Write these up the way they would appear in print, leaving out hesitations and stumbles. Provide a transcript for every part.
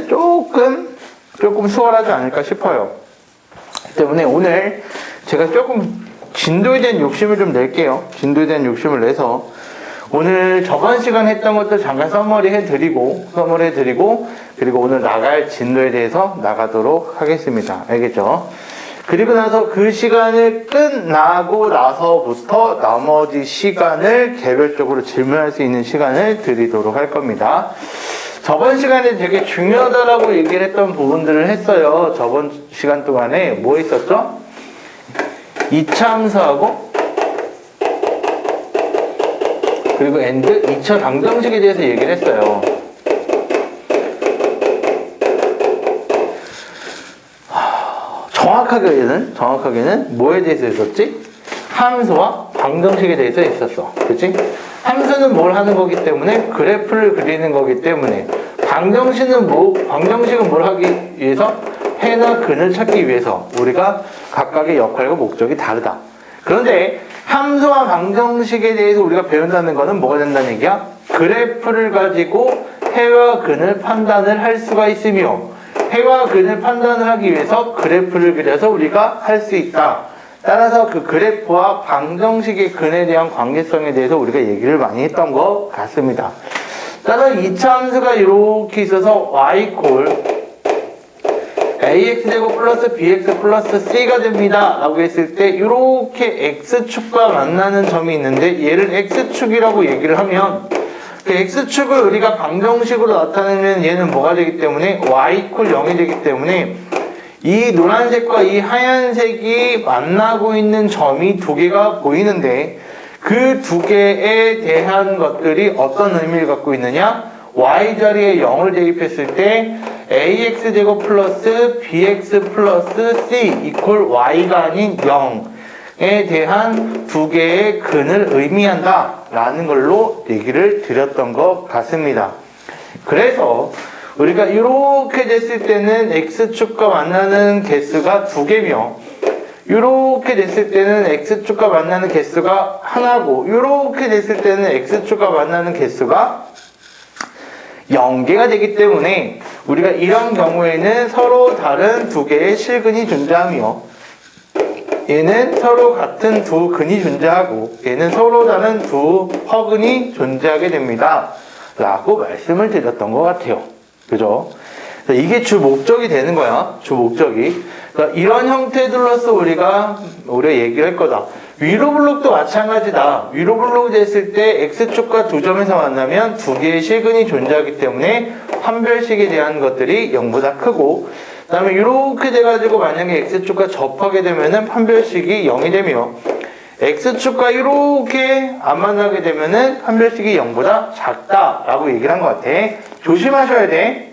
조금 수월하지 않을까 싶어요. 때문에 오늘 제가 조금 진도에 대한 욕심을 좀 낼게요. 진도에 대한 욕심을 내서 오늘 저번 시간 했던 것도 잠깐 서머리 해드리고 그리고 오늘 나갈 진도에 대해서 나가도록 하겠습니다. 알겠죠? 그리고 나서 그 시간을 끝나고 나서부터 나머지 시간을 개별적으로 질문할 수 있는 시간을 드리도록 할 겁니다. 저번 시간에 되게 중요하다라고 얘기를 했던 부분들을 했어요. 저번 시간 동안에 뭐 있었죠? 2차 함수하고 그리고 and 2차 방정식에 대해서 얘기를 했어요. 정확하게는 뭐에 대해서 했었지? 함수와 방정식에 대해서 했었어. 그치? 함수는 뭘 하는 거기 때문에 그래프를 그리는 거기 때문에 방정식은 뭘 하기 위해서 해나 근을 찾기 위해서 우리가 각각의 역할과 목적이 다르다. 그런데 함수와 방정식에 대해서 우리가 배운다는 거는 뭐가 된다는 얘기야? 그래프를 가지고 해와 근을 판단을 할 수가 있으며 해와 근을 판단을 하기 위해서 그래프를 그려서 우리가 할 수 있다. 따라서 그 그래프와 방정식의 근에 대한 관계성에 대해서 우리가 얘기를 많이 했던 것 같습니다. 따라서 2차 함수가 이렇게 있어서 y ax제곱 플러스 bx 플러스 c가 됩니다 라고 했을 때 이렇게 x축과 만나는 점이 있는데 얘를 x축이라고 얘기를 하면 그 x축을 우리가 방정식으로 나타내면 얘는 뭐가 되기 때문에 y = 0이 되기 때문에 이 노란색과 이 하얀색이 만나고 있는 점이 두 개가 보이는데 그 두 개에 대한 것들이 어떤 의미를 갖고 있느냐? y 자리에 0을 대입했을 때 ax제곱 플러스 bx 플러스 c 이퀄 y가 아닌 0에 대한 두 개의 근을 의미한다 라는 걸로 얘기를 드렸던 것 같습니다. 그래서 우리가 이렇게 됐을 때는 x축과 만나는 개수가 두 개며 이렇게 됐을 때는 x축과 만나는 개수가 하나고 이렇게 됐을 때는 x축과 만나는 개수가 0개가 되기 때문에 우리가 이런 경우에는 서로 다른 두 개의 실근이 존재하며 얘는 서로 같은 두 근이 존재하고 얘는 서로 다른 두 허근이 존재하게 됩니다 라고 말씀을 드렸던 것 같아요. 그죠? 이게 주 목적이 되는 거야. 주 목적이. 그러니까 이런 형태들로서 우리가 얘기를 할 거다. 위로 블록도 마찬가지다. 위로 블록이 됐을 때 x축과 두 점에서 만나면 두 개의 실근이 존재하기 때문에 판별식에 대한 것들이 0보다 크고 그 다음에 이렇게 돼가지고 만약에 x축과 접하게 되면은 판별식이 0이 되며 x축과 이렇게 안 만나게 되면은 판별식이 0보다 작다라고 얘기를 한 것 같아. 조심하셔야 돼.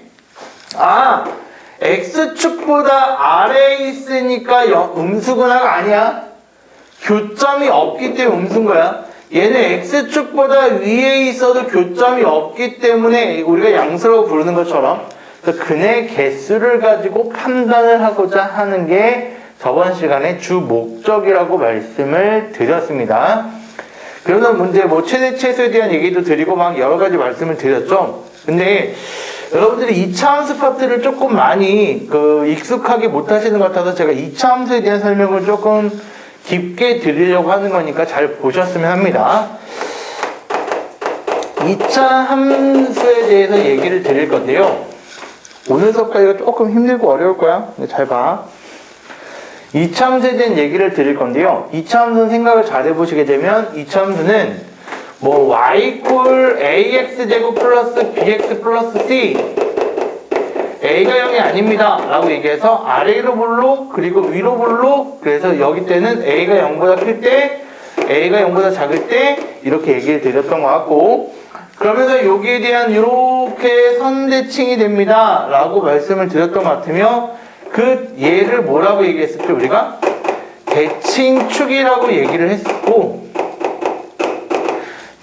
x축보다 아래에 있으니까 음수근화가 아니야. 교점이 없기 때문에 음수인 거야. 얘는 x축보다 위에 있어도 교점이 없기 때문에 우리가 양수라고 부르는 것처럼 그래서 근의 개수를 가지고 판단을 하고자 하는 게 저번 시간에 주 목적이라고 말씀을 드렸습니다. 그러면 문제 최대 최소에 대한 얘기도 드리고 막 여러 가지 말씀을 드렸죠. 근데 여러분들이 2차 함수 파트를 조금 많이 익숙하게 못 하시는 것 같아서 제가 2차 함수에 대한 설명을 조금 깊게 드리려고 하는 거니까 잘 보셨으면 합니다. 2차 함수에 대해서 얘기를 드릴 건데요. 오늘 수업까지가 조금 힘들고 어려울 거야. 근데 잘 봐. 2차 함수에 대한 얘기를 드릴 건데요. 2차 함수는 생각을 잘 해보시게 되면 2차 함수는 y = ax제곱 플러스 bx 플러스 c a가 0이 아닙니다 라고 얘기해서 아래로 블록 그리고 위로 블록 그래서 여기 때는 a가 0보다 클 때 a가 0보다 작을 때 이렇게 얘기를 드렸던 것 같고 그러면서 여기에 대한 이렇게 선대칭이 됩니다 라고 말씀을 드렸던 것 같으며 그 얘를 뭐라고 얘기했었죠? 우리가 대칭축이라고 얘기를 했었고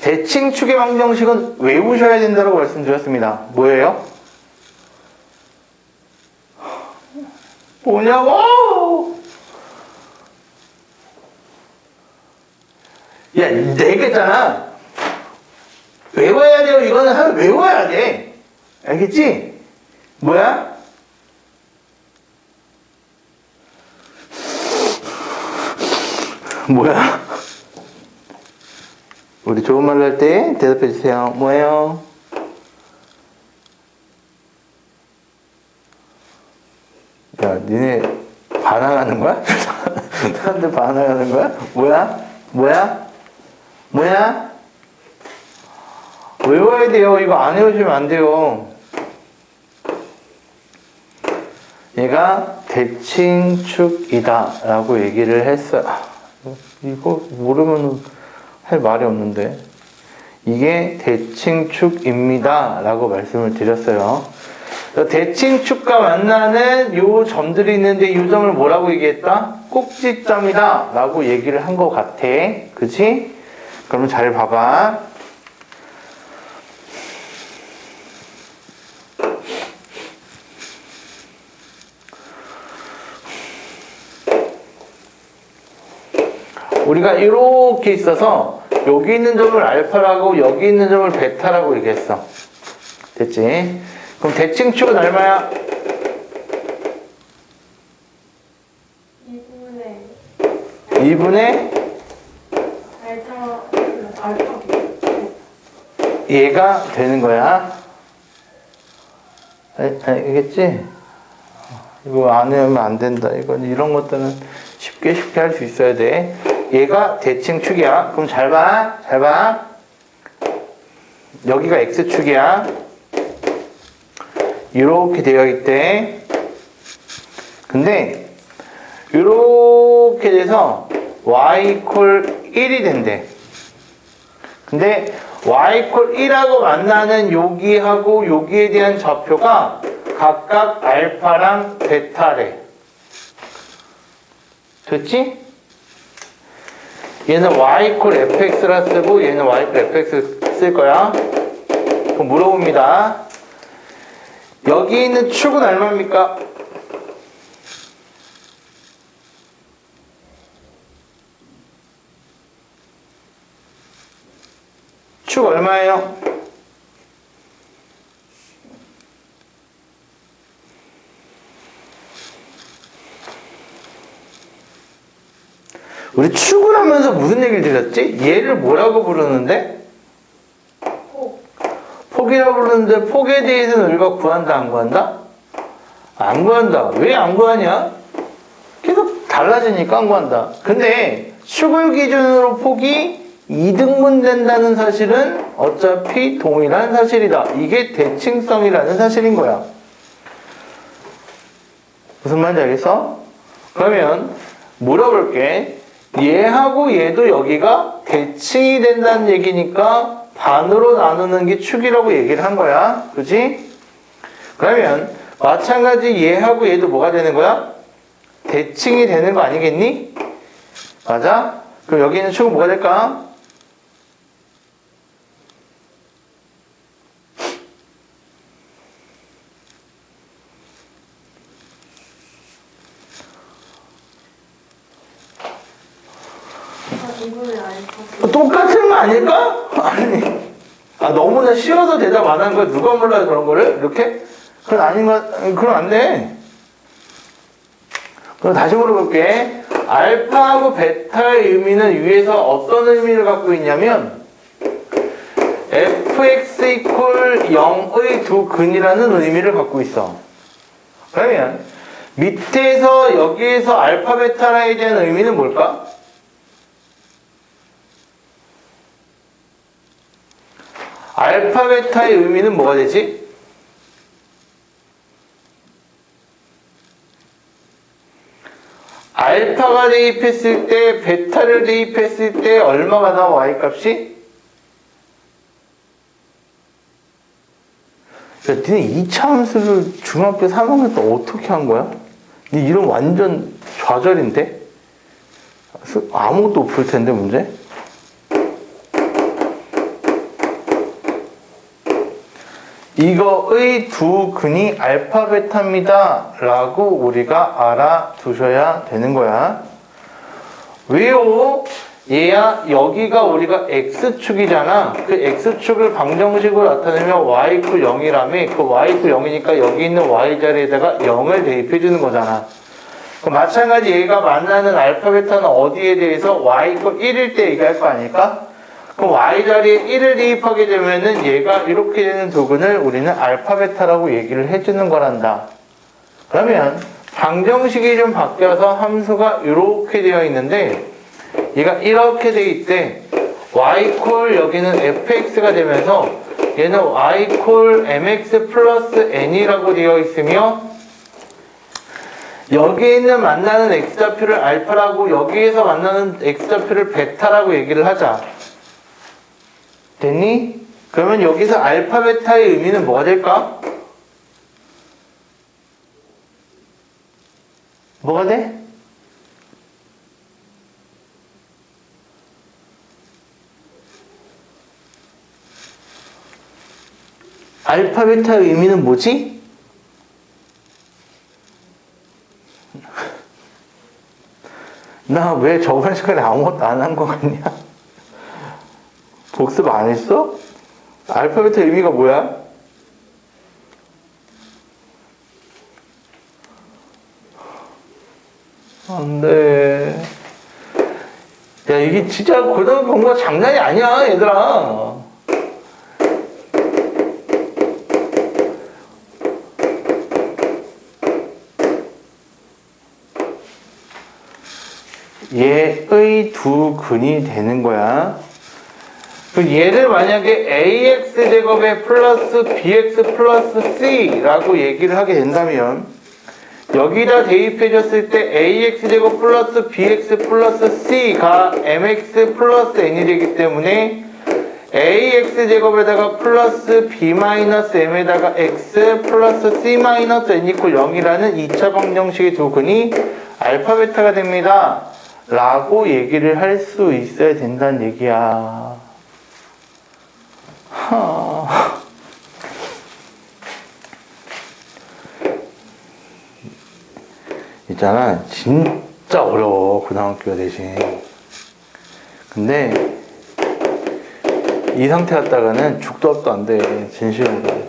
대칭축의 방정식은 외우셔야 된다고 말씀드렸습니다. 뭐예요? 뭐냐고? 야, 내겠잖아. 외워야 돼요. 이거는 외워야 돼. 알겠지? 뭐야? 뭐야? 우리 좋은 말로 할 때 대답해 주세요. 뭐예요? 야, 니네 반항하는 거야? 사람들 반항하는 거야? 뭐야? 뭐야? 뭐야? 외워야 돼요. 이거 안 외우시면 안 돼요. 얘가 대칭축이다 라고 얘기를 했어요. 이거 모르면 할 말이 없는데. 이게 대칭축입니다 라고 말씀을 드렸어요. 대칭축과 만나는 요 점들이 있는데 이 점을 뭐라고 얘기했다? 꼭지점이다 라고 얘기를 한 것 같아. 그치? 그러면 잘 봐봐. 우리가 이렇게 있어서 여기 있는 점을 알파라고 여기 있는 점을 베타라고 얘기했어. 됐지? 그럼 대칭축은 얼마야? 2분의 알파 얘가 되는 거야. 알겠지? 이거 안 외우면 안 된다. 이건 이런 것들은 쉽게 할 수 있어야 돼. 얘가 대칭축이야. 그럼 잘 봐. 잘 봐. 여기가 X축이야. 이렇게 되어 있대. 근데 이렇게 돼서 y equal 1이 된대. 근데 y equal 1하고 만나는 여기하고 여기에 대한 좌표가 각각 알파랑 베타래. 됐지? 얘는 y equal fx라 쓰고 얘는 y equal fx 쓸 거야. 그럼 물어봅니다. 여기 있는 축은 얼마입니까? 축 얼마예요? 우리 축을 하면서 무슨 얘기를 드렸지? 얘를 뭐라고 부르는데? 폭이라고 부르는데 폭에 대해서는 우리가 구한다 안 구한다? 안 구한다. 왜 안 구하냐? 계속 달라지니까 안 구한다. 근데 축을 기준으로 폭이 2등분 된다는 사실은 어차피 동일한 사실이다. 이게 대칭성이라는 사실인 거야. 무슨 말인지 알겠어? 그러면 물어볼게. 얘하고 얘도 여기가 대칭이 된다는 얘기니까 반으로 나누는 게 축이라고 얘기를 한 거야. 그지? 그러면 마찬가지 얘하고 얘도 뭐가 되는 거야? 대칭이 되는 거 아니겠니? 맞아? 그럼 여기 있는 축은 뭐가 될까? 똑같은 거 아닐까? 아니. 너무나 쉬워서 대답 안 한 걸 누가 몰라요, 그런 거를? 이렇게? 그건 아닌 거, 그럼 안 돼. 그럼 다시 물어볼게. 알파하고 베타의 의미는 위에서 어떤 의미를 갖고 있냐면, fx equal 0의 두 근이라는 의미를 갖고 있어. 그러면, 밑에서 여기에서 알파, 베타에 대한 의미는 뭘까? 알파, 베타의 의미는 뭐가 되지? 알파가 대입했을 때, 베타를 대입했을 때 얼마가 나와, y값이? 야, 니네 2차 함수를 중학교 3학년 때 어떻게 한 거야? 니 이런 완전 좌절인데? 아무것도 없을 텐데, 문제? 이거의 두 근이 알파, 베타입니다 라고 우리가 알아두셔야 되는 거야. 왜요? 얘야 여기가 우리가 x축이잖아. 그 x축을 방정식으로 나타내면 y = 0이라며. 그 y = 0이니까 여기 있는 y 자리에다가 0을 대입해 주는 거잖아. 마찬가지 얘가 만나는 알파 베타는 어디에 대해서 y = 1일 때 얘기할 거 아닐까? 그럼 y 자리에 1을 대입하게 되면은 얘가 이렇게 되는 두근을 우리는 알파 베타라고 얘기를 해주는 거란다. 그러면 방정식이 좀 바뀌어서 함수가 이렇게 되어 있는데 얘가 이렇게 돼 있대. y 콜 여기는 fx가 되면서 얘는 y 콜 mx 플러스 n이라고 되어 있으며 여기 있는 만나는 x좌표를 알파라고 여기에서 만나는 x좌표를 베타라고 얘기를 하자. 됐니? 그러면 여기서 알파 베타의 의미는 뭐가 될까? 뭐가 돼? 알파 베타의 의미는 뭐지? 나 왜 저번 시간에 아무것도 안 한 거 같냐? 복습 안 했어? 알파 베타 의미가 뭐야? 안 돼. 야, 이게 진짜 고등학교 공부가 장난이 아니야, 얘들아. 얘의 두 근이 되는 거야. 얘를 만약에 ax제곱에 플러스 bx 플러스 c라고 얘기를 하게 된다면 여기다 대입해줬을 때 ax제곱 플러스 bx 플러스 c가 mx 플러스 n이 되기 때문에 ax제곱에다가 플러스 b 마이너스 m에다가 x 플러스 c 마이너스 n = 0이라는 2차 방정식의 두 근이 알파 베타가 됩니다. 라고 얘기를 할 수 있어야 된다는 얘기야. 있잖아, 진짜 어려워, 고등학교 대신. 근데 이 상태 갔다가는 죽도 밥도 안 돼, 진심으로.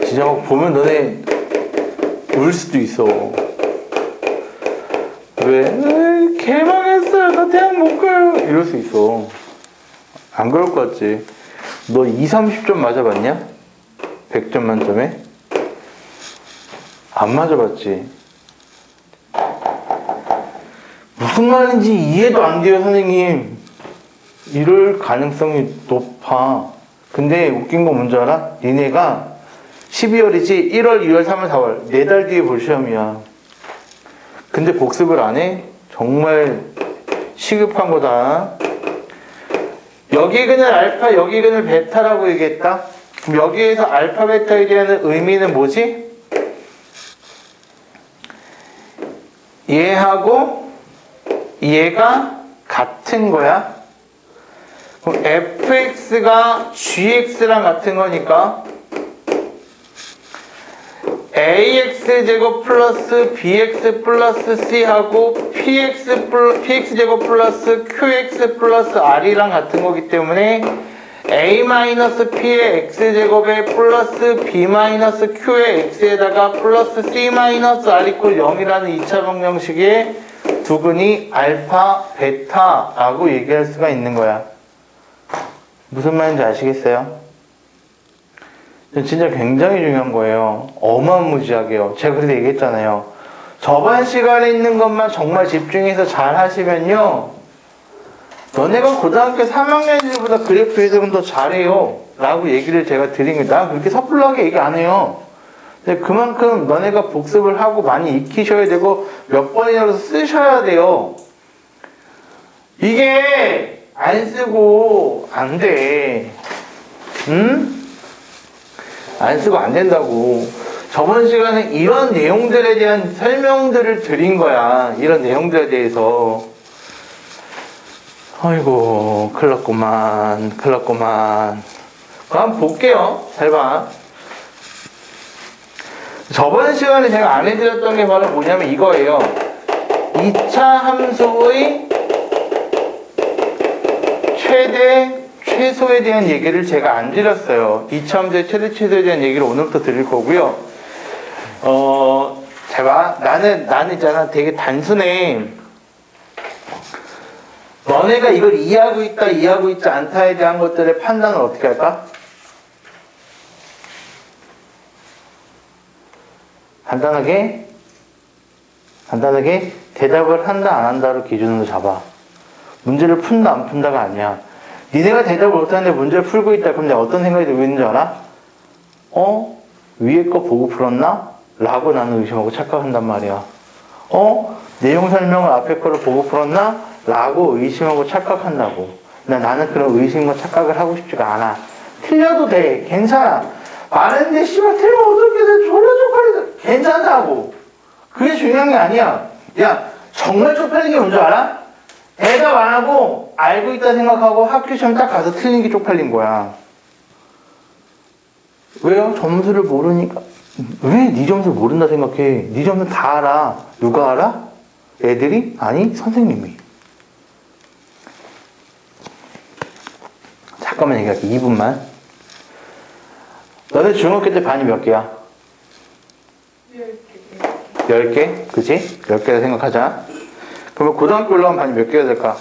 진짜 막 보면 너네 울 수도 있어. 왜? 개망했어요. 나 대학 못 가요. 이럴 수 있어. 안 그럴 것 같지? 너 20, 30점 맞아봤냐? 100점 만점에? 안 맞아봤지? 무슨 말인지 이해도 안 돼요, 선생님. 이럴 가능성이 높아. 근데 웃긴 거 뭔지 알아? 니네가 12월이지 1월, 2월, 3월, 4월 4달 뒤에 볼 시험이야. 근데 복습을 안 해? 정말 시급한 거다. 여기 근을 알파, 여기 근을 베타라고 얘기했다. 그럼 여기에서 알파, 베타에 대한 의미는 뭐지? 얘하고 얘가 같은 거야. 그럼 fx가 gx랑 같은 거니까 ax제곱 플러스 bx 플러스 c하고 px제곱 플러스 qx 플러스 r이랑 같은 거기 때문에 a 마이너스 p의 x제곱에 플러스 b 마이너스 q의 x에다가 플러스 c 마이너스 r = 0이라는 2차 방정식의 두근이 알파, 베타라고 얘기할 수가 있는 거야. 무슨 말인지 아시겠어요? 진짜 굉장히 중요한 거예요. 어마무지하게요. 제가 그래서 얘기했잖아요. 저번 시간에 있는 것만 정말 집중해서 잘 하시면요, 너네가 고등학교 3학년들보다 그래프 해석은 더 잘해요 라고 얘기를 제가 드린 거예요. 난 그렇게 섣불하게 얘기 안 해요. 근데 그만큼 너네가 복습을 하고 많이 익히셔야 되고 몇 번이라도 쓰셔야 돼요. 이게 안 쓰고 안 돼. 응? 안 쓰고 안 된다고. 저번 시간에 이런 내용들에 대한 설명들을 드린 거야. 이런 내용들에 대해서. 아이고, 큰일 났구만. 그럼 한번 볼게요. 잘 봐. 저번 시간에 제가 안 해드렸던 게 바로 뭐냐면 이거예요. 오차 함수의 최대, 최소에 대한 얘기를 제가 안 드렸어요. 이차 함수의 최대, 최소에 대한 얘기를 오늘부터 드릴 거고요. 잘 봐. 나는 있잖아. 되게 단순해. 너네가 이걸 이해하고 있다, 이해하고 있지 않다에 대한 것들의 판단을 어떻게 할까? 간단하게 대답을 한다, 안 한다로 기준으로 잡아. 문제를 푼다, 안 푼다가 아니야. 니네가 대답을 못하는데 문제를 풀고 있다. 그럼 내가 어떤 생각이 들고 있는 줄 알아? 위에 거 보고 풀었나? 라고 나는 의심하고 착각한단 말이야. 내용 설명을 앞에 거를 보고 풀었나? 라고 의심하고 착각한다고. 나는 그런 의심과 착각을 하고 싶지가 않아. 틀려도 돼. 괜찮아. 말했는데 씨발 틀리면 어떻게 돼? 졸라 쪽팔리다. 괜찮다고. 그게 중요한 게 아니야. 야, 정말 쪽팔린 게 뭔지 알아? 대답 안 하고 알고 있다 생각하고 학교 시험 딱 가서 틀린 게 쪽팔린 거야. 왜요? 점수를 모르니까. 왜 네 점수를 모른다 생각해? 네 점수 다 알아. 누가 알아? 애들이? 아니, 선생님이. 잠깐만 얘기할게. 2분만. 너네 중학교 때 반이 몇 개야? 10개? 그치? 10개라 생각하자. 그러면 고등학교 올라가면 반이 몇 개가 될까?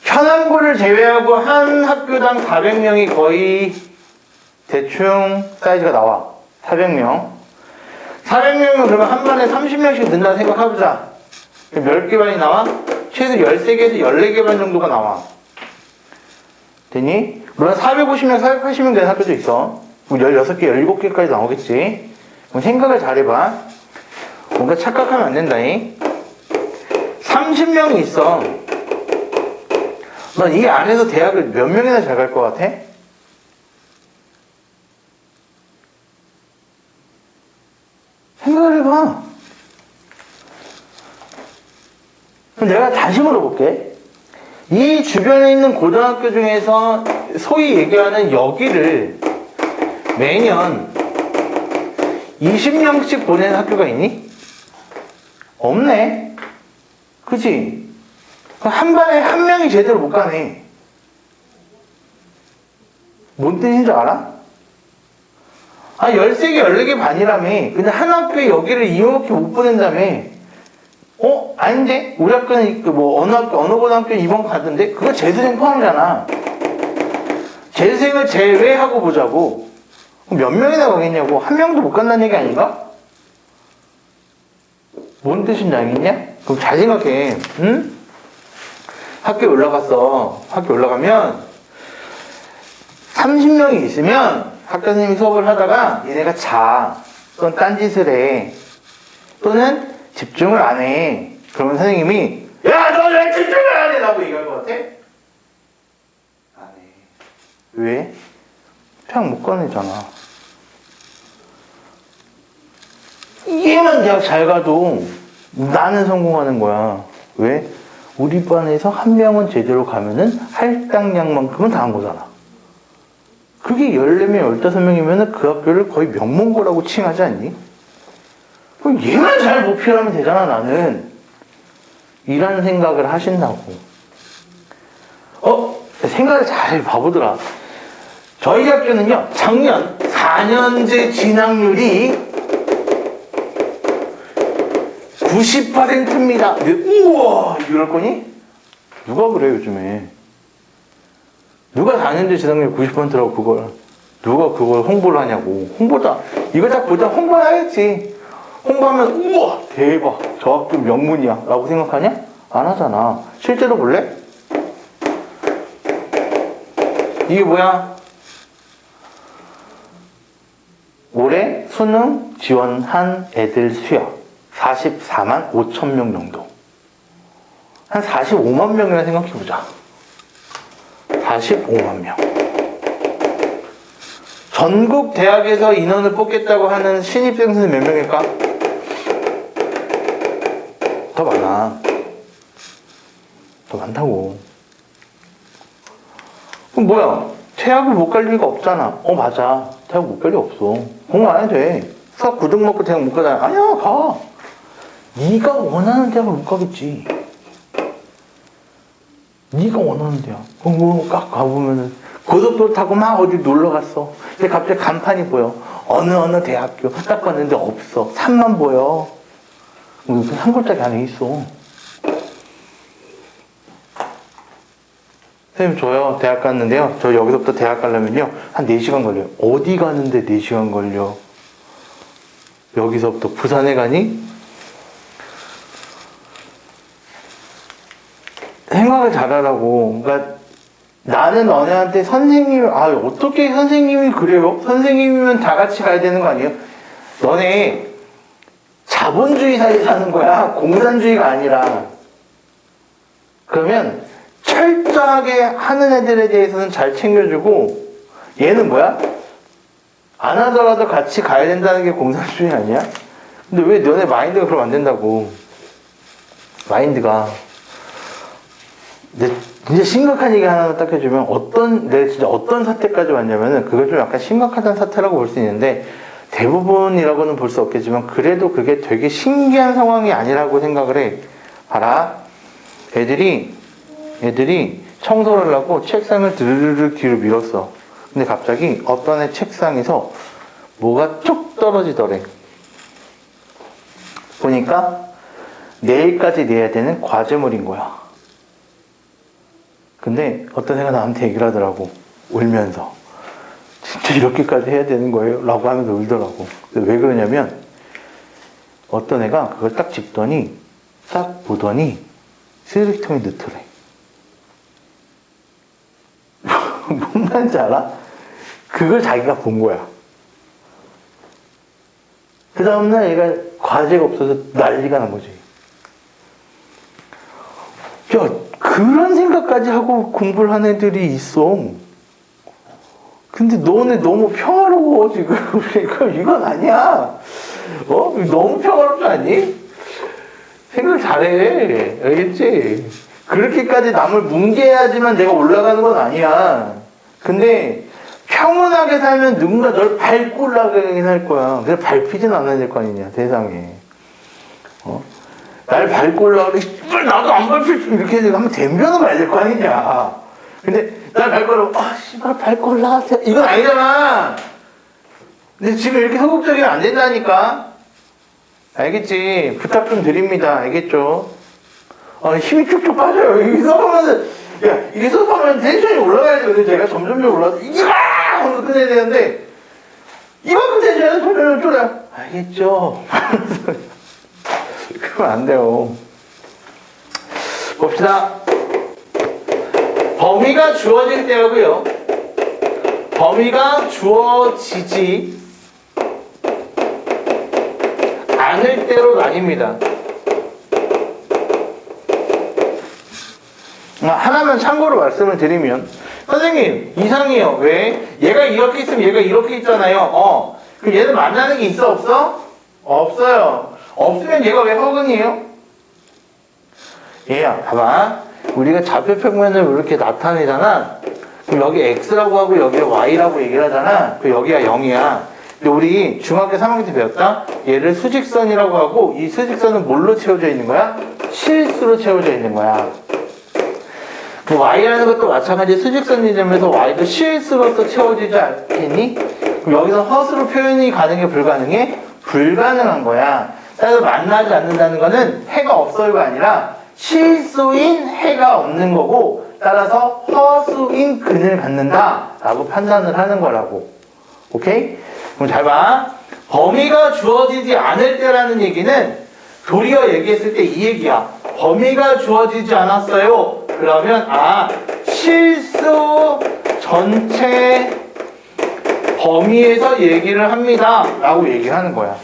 현암고를 제외하고 한 학교당 400명이 거의 대충 사이즈가 나와. 400명. 400명이면 그러면 한 반에 30명씩 는다 생각해보자. 그럼 몇 개 반이 나와? 최소 13개에서 14개 반 정도가 나와. 되니? 물론 450명, 480명 되는 학교도 있어. 16개, 17개까지 나오겠지. 그럼 생각을 잘해봐. 뭔가 착각하면 안 된다잉. 30명이 있어. 넌 이 안에서 대학을 몇 명이나 잘 갈 것 같아? 생각을 해봐. 그럼 내가 다시 물어볼게. 이 주변에 있는 고등학교 중에서 소위 얘기하는 여기를 매년 20명씩 보내는 학교가 있니? 없네. 그치? 한 반에 한 명이 제대로 못 가네. 뭔 뜻인 줄 알아? 13개, 14개 반이라며. 근데 한 학교에 여기를 이렇게 못 보낸다며. 아닌데? 우리 학교는 어느 고등학교 이번 가던데? 그거 재수생 포함이잖아. 재수생을 제외하고 보자고. 몇 명이나 가겠냐고. 한 명도 못 간다는 얘기 아닌가? 뭔 뜻인지 알겠냐? 그럼 잘 생각해. 응? 학교에 올라갔어. 학교 올라가면 30명이 있으면 학교 선생님이 수업을 하다가 얘네가 자. 또는 딴짓을 해. 또는 집중을 안 해. 그러면 선생님이 야, 너 왜 집중을 안 해? 라고 얘기할 것 같아? 안 해. 왜? 그냥 못 가내잖아. 얘만 대학 잘 가도 나는 성공하는 거야. 왜? 우리 반에서 한 명은 제대로 가면은 할당량만큼은 다 한 거잖아. 그게 14명, 15명이면은 그 학교를 거의 명문고라고 칭하지 않니? 그럼 얘만 잘 목표하면 되잖아, 나는. 이라는 생각을 하신다고. 생각을 잘 봐보더라. 저희 학교는요, 작년 4년제 진학률이 90%입니다. 우와! 이럴 거니? 누가 그래, 요즘에. 누가 4년제 진학률 90%라고 누가 그걸 홍보를 하냐고. 이거 다 보자 홍보를 하겠지. 홍보하면, 우와! 대박! 저 학교 명문이야. 라고 생각하냐? 안 하잖아. 실제로 볼래? 이게 뭐야? 올해 수능 지원한 애들 수요. 44만 5천 명 정도. 한 45만 명이나 생각해보자. 45만 명. 전국 대학에서 인원을 뽑겠다고 하는 신입생 수는 몇 명일까? 더 많아. 더 많다고. 그럼 뭐야? 대학을 못 갈 리가 없잖아. 맞아. 대학 못 갈 리 없어. 공부 안 해도 돼. 수학 9등 먹고 대학 못 가잖아. 아니야, 가. 네가 원하는 대학을 못 가겠지. 네가 원하는 대학. 딱 가보면은 고속도로 타고 막 어디 놀러 갔어. 근데 갑자기 간판이 보여. 어느 대학교. 딱 봤는데 없어. 산만 보여. 한 골짜기 안에 있어. 선생님 저요 대학 갔는데요. 저 여기서부터 대학 가려면요 한 4시간 걸려요. 어디 가는데 4시간 걸려. 여기서부터 부산에 가니? 생각을 잘하라고. 그러니까 나는 너네한테 선생님, 어떻게 선생님이 그래요? 선생님이면 다 같이 가야 되는 거 아니에요? 너네 자본주의 사이에 사는 거야. 공산주의가 아니라. 그러면 철저하게 하는 애들에 대해서는 잘 챙겨주고, 얘는 뭐야? 안 하더라도 같이 가야 된다는 게 공산주의 아니야? 근데 왜 너네 마인드가 그러면 안 된다고. 마인드가. 진짜 심각한 얘기 하나 딱 해주면 내가 진짜 어떤 사태까지 왔냐면은 그걸 좀 약간 심각하다는 사태라고 볼 수 있는데 대부분이라고는 볼 수 없겠지만 그래도 그게 되게 신기한 상황이 아니라고 생각을 해. 봐라. 애들이 청소를 하고 책상을 드르르르 뒤로 밀었어. 근데 갑자기 어떤 애 책상에서 뭐가 쭉 떨어지더래. 보니까 내일까지 내야 되는 과제물인 거야. 근데 어떤 애가 나한테 얘기를 하더라고. 울면서. 진짜 이렇게까지 해야 되는 거예요? 라고 하면서 울더라고. 왜 그러냐면 어떤 애가 그걸 딱 짚더니 싹 보더니 쓰레기통에 넣더래. 뭔 말인지 알아? 그걸 자기가 본 거야. 그 다음날 얘가 과제가 없어서 난리가 난 거지. 야, 그런 생각까지 하고 공부를 하는 애들이 있어. 근데 너네 너무 평화로워, 지금. 그러니까 이건 아니야. 너무 평화롭지 않니? 생각 잘해. 알겠지? 그렇게까지 남을 뭉개야지만 내가 올라가는 건 아니야. 근데 평온하게 살면 누군가 널 밟고 올라가긴 할 거야. 그래서 밟히진 않아야 될 거 아니냐, 세상에. 날 밟고 올라가는데 나도 안 밟힐 수 이렇게 하면 댐벼는 가야 될 거 아니냐. 근데 날 밟고 올라가 씨발 밟고 올라가세요. 이건 아니잖아. 근데 지금 이렇게 소극적이면 안 된다니까. 알겠지? 부탁 좀 드립니다. 알겠죠? 힘이 쭉쭉 빠져요. 이게 수업하면 텐션이 올라가야 되거든. 제가 점점 올라가서 하면서 끝내야 되는데 이만큼 텐션은 점점 줄어요. 알겠죠? 그러면 안 돼요. 봅시다. 범위가 주어질 때하고요. 범위가 주어지지 않을 때로 나뉩니다. 하나만 참고로 말씀을 드리면 선생님 이상해요. 왜? 얘가 이렇게 있으면 얘가 이렇게 있잖아요. 그럼 얘는 만나는 게 있어 없어? 없어요. 없으면 얘가 왜 허근이에요? 얘야 봐봐. 우리가 좌표평면을 이렇게 나타내잖아. 그럼 여기 X라고 하고 여기 Y라고 얘기를 하잖아. 그럼 여기가 0이야. 근데 우리 중학교 3학년 때 배웠다? 얘를 수직선이라고 하고 이 수직선은 뭘로 채워져 있는 거야? 실수로 채워져 있는 거야. 그 Y라는 것도 마찬가지. 수직선이점에서 Y도 실수로서 채워지지 않겠니? 그럼 여기서 허수로 표현이 가능해 불가능해? 불가능한 거야. 따라서 만나지 않는다는 거는 해가 없어요가 아니라 실수인 해가 없는 거고 따라서 허수인 근을 갖는다 라고 판단을 하는 거라고. 오케이? 그럼 잘 봐. 범위가 주어지지 않을 때라는 얘기는 도리어 얘기했을 때 이 얘기야. 범위가 주어지지 않았어요. 그러면 실수 전체 범위에서 얘기를 합니다 라고 얘기를 하는 거야.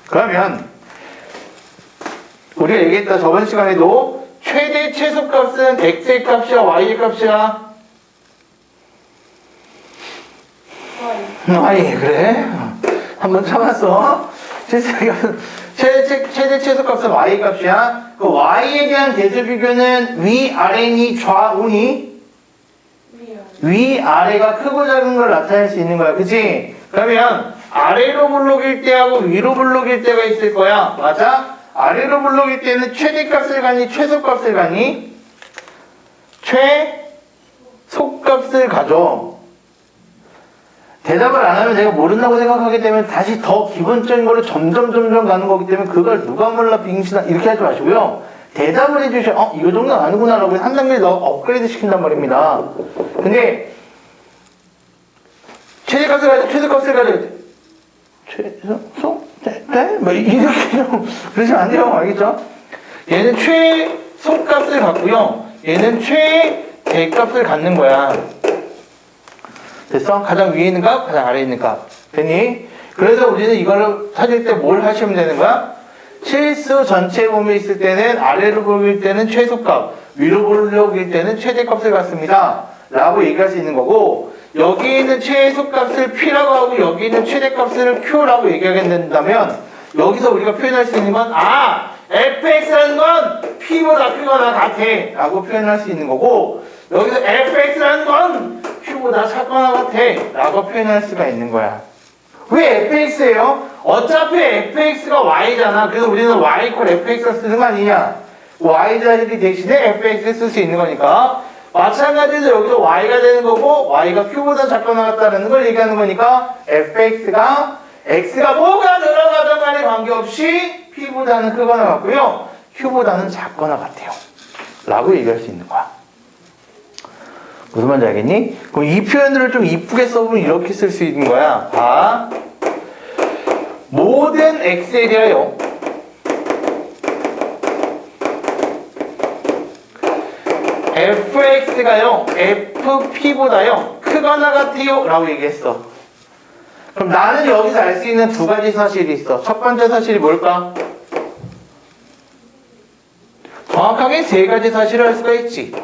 그러면 우리가 얘기했다 저번 시간에도 최대 최소값은 x의 값이야 y의 값이야? y. 그래? 한번 참았어. 최대 최소값은 y 값이야. 그 y에 대한 대수 비교는 위아래니 좌우니? 위아래가 크고 작은 걸 나타낼 수 있는 거야. 그치? 그러면 아래로 블록일 때하고 위로 블록일 때가 있을 거야. 맞아? 아래로 블록일 때는 최대값을 가니 최소값을 가니? 최소값을 가죠. 대답을 안 하면 내가 모른다고 생각하게 되면 다시 더 기본적인 걸로 점점 가는 거기 때문에 그걸 누가 몰라 빙신아 이렇게 하지 마시고요. 대답을 해주셔. 이거 정도 아는구나 라고 한 단계 더 업그레이드 시킨단 말입니다. 근데 최대값을 가져 최소값을 가져 뭐 이렇게 좀 그러시면 안 돼요. 알겠죠? 얘는 최소값을 갖고요. 얘는 최대값을 갖는 거야. 됐어? 가장 위에 있는 값, 가장 아래에 있는 값. 됐니? 그래서 우리는 이거를 찾을 때 뭘 하시면 되는 거야? 실수 전체 범위에 있을 때는 아래로 볼일 때는 최소값, 위로 볼일 때는 최대값을 갖습니다. 라고 얘기할 수 있는 거고, 여기 있는 최소값을 P라고 하고 여기 있는 최대값을 Q라고 얘기하게 된다면 여기서 우리가 표현할 수 있는 건 fx라는 건 P보다 크거나 같아 라고 표현할 수 있는 거고, 여기서 fx라는 건 Q보다 작거나 같아 라고 표현할 수가 있는 거야. 왜 fx예요? 어차피 fx가 y잖아. 그래서 우리는 y 이퀄 fx를 쓰는 거 아니냐? y 자리 대신에 fx를 쓸 수 있는 거니까 마찬가지로 여기서 y가 되는 거고 y가 q보다 작거나 같다는 걸 얘기하는 거니까 fx가 x가 뭐가 늘어가든 간에 관계없이 p보다는 크거나 같고요 q보다는 작거나 같아요 라고 얘기할 수 있는 거야. 무슨 말인지 알겠니? 그럼 이 표현들을 좀 이쁘게 써보면 이렇게 쓸 수 있는 거야. 모든 x에 대하여 fx가요 fp보다요 크거나 같아요 라고 얘기했어. 그럼 나는 여기서 알 수 있는 두 가지 사실이 있어. 첫 번째 사실이 뭘까? 정확하게 세 가지 사실을 알 수가 있지.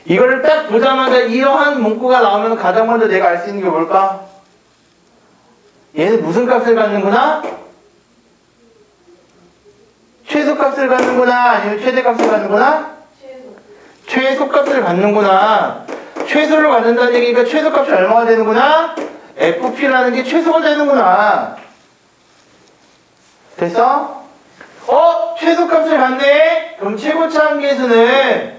이거를 딱 보자마자 이러한 문구가 나오면 가장 먼저 내가 알 수 있는 게 뭘까? 얘는 무슨 값을 갖는구나? 최소값을 갖는구나? 아니면 최대값을 갖는구나? 최소값을 갖는구나. 최소를 갖는다는 얘기니까 최소값이 얼마가 되는구나? FP라는 게 최소가 되는구나. 됐어? 최소값을 갖네? 그럼 최고차항 계수는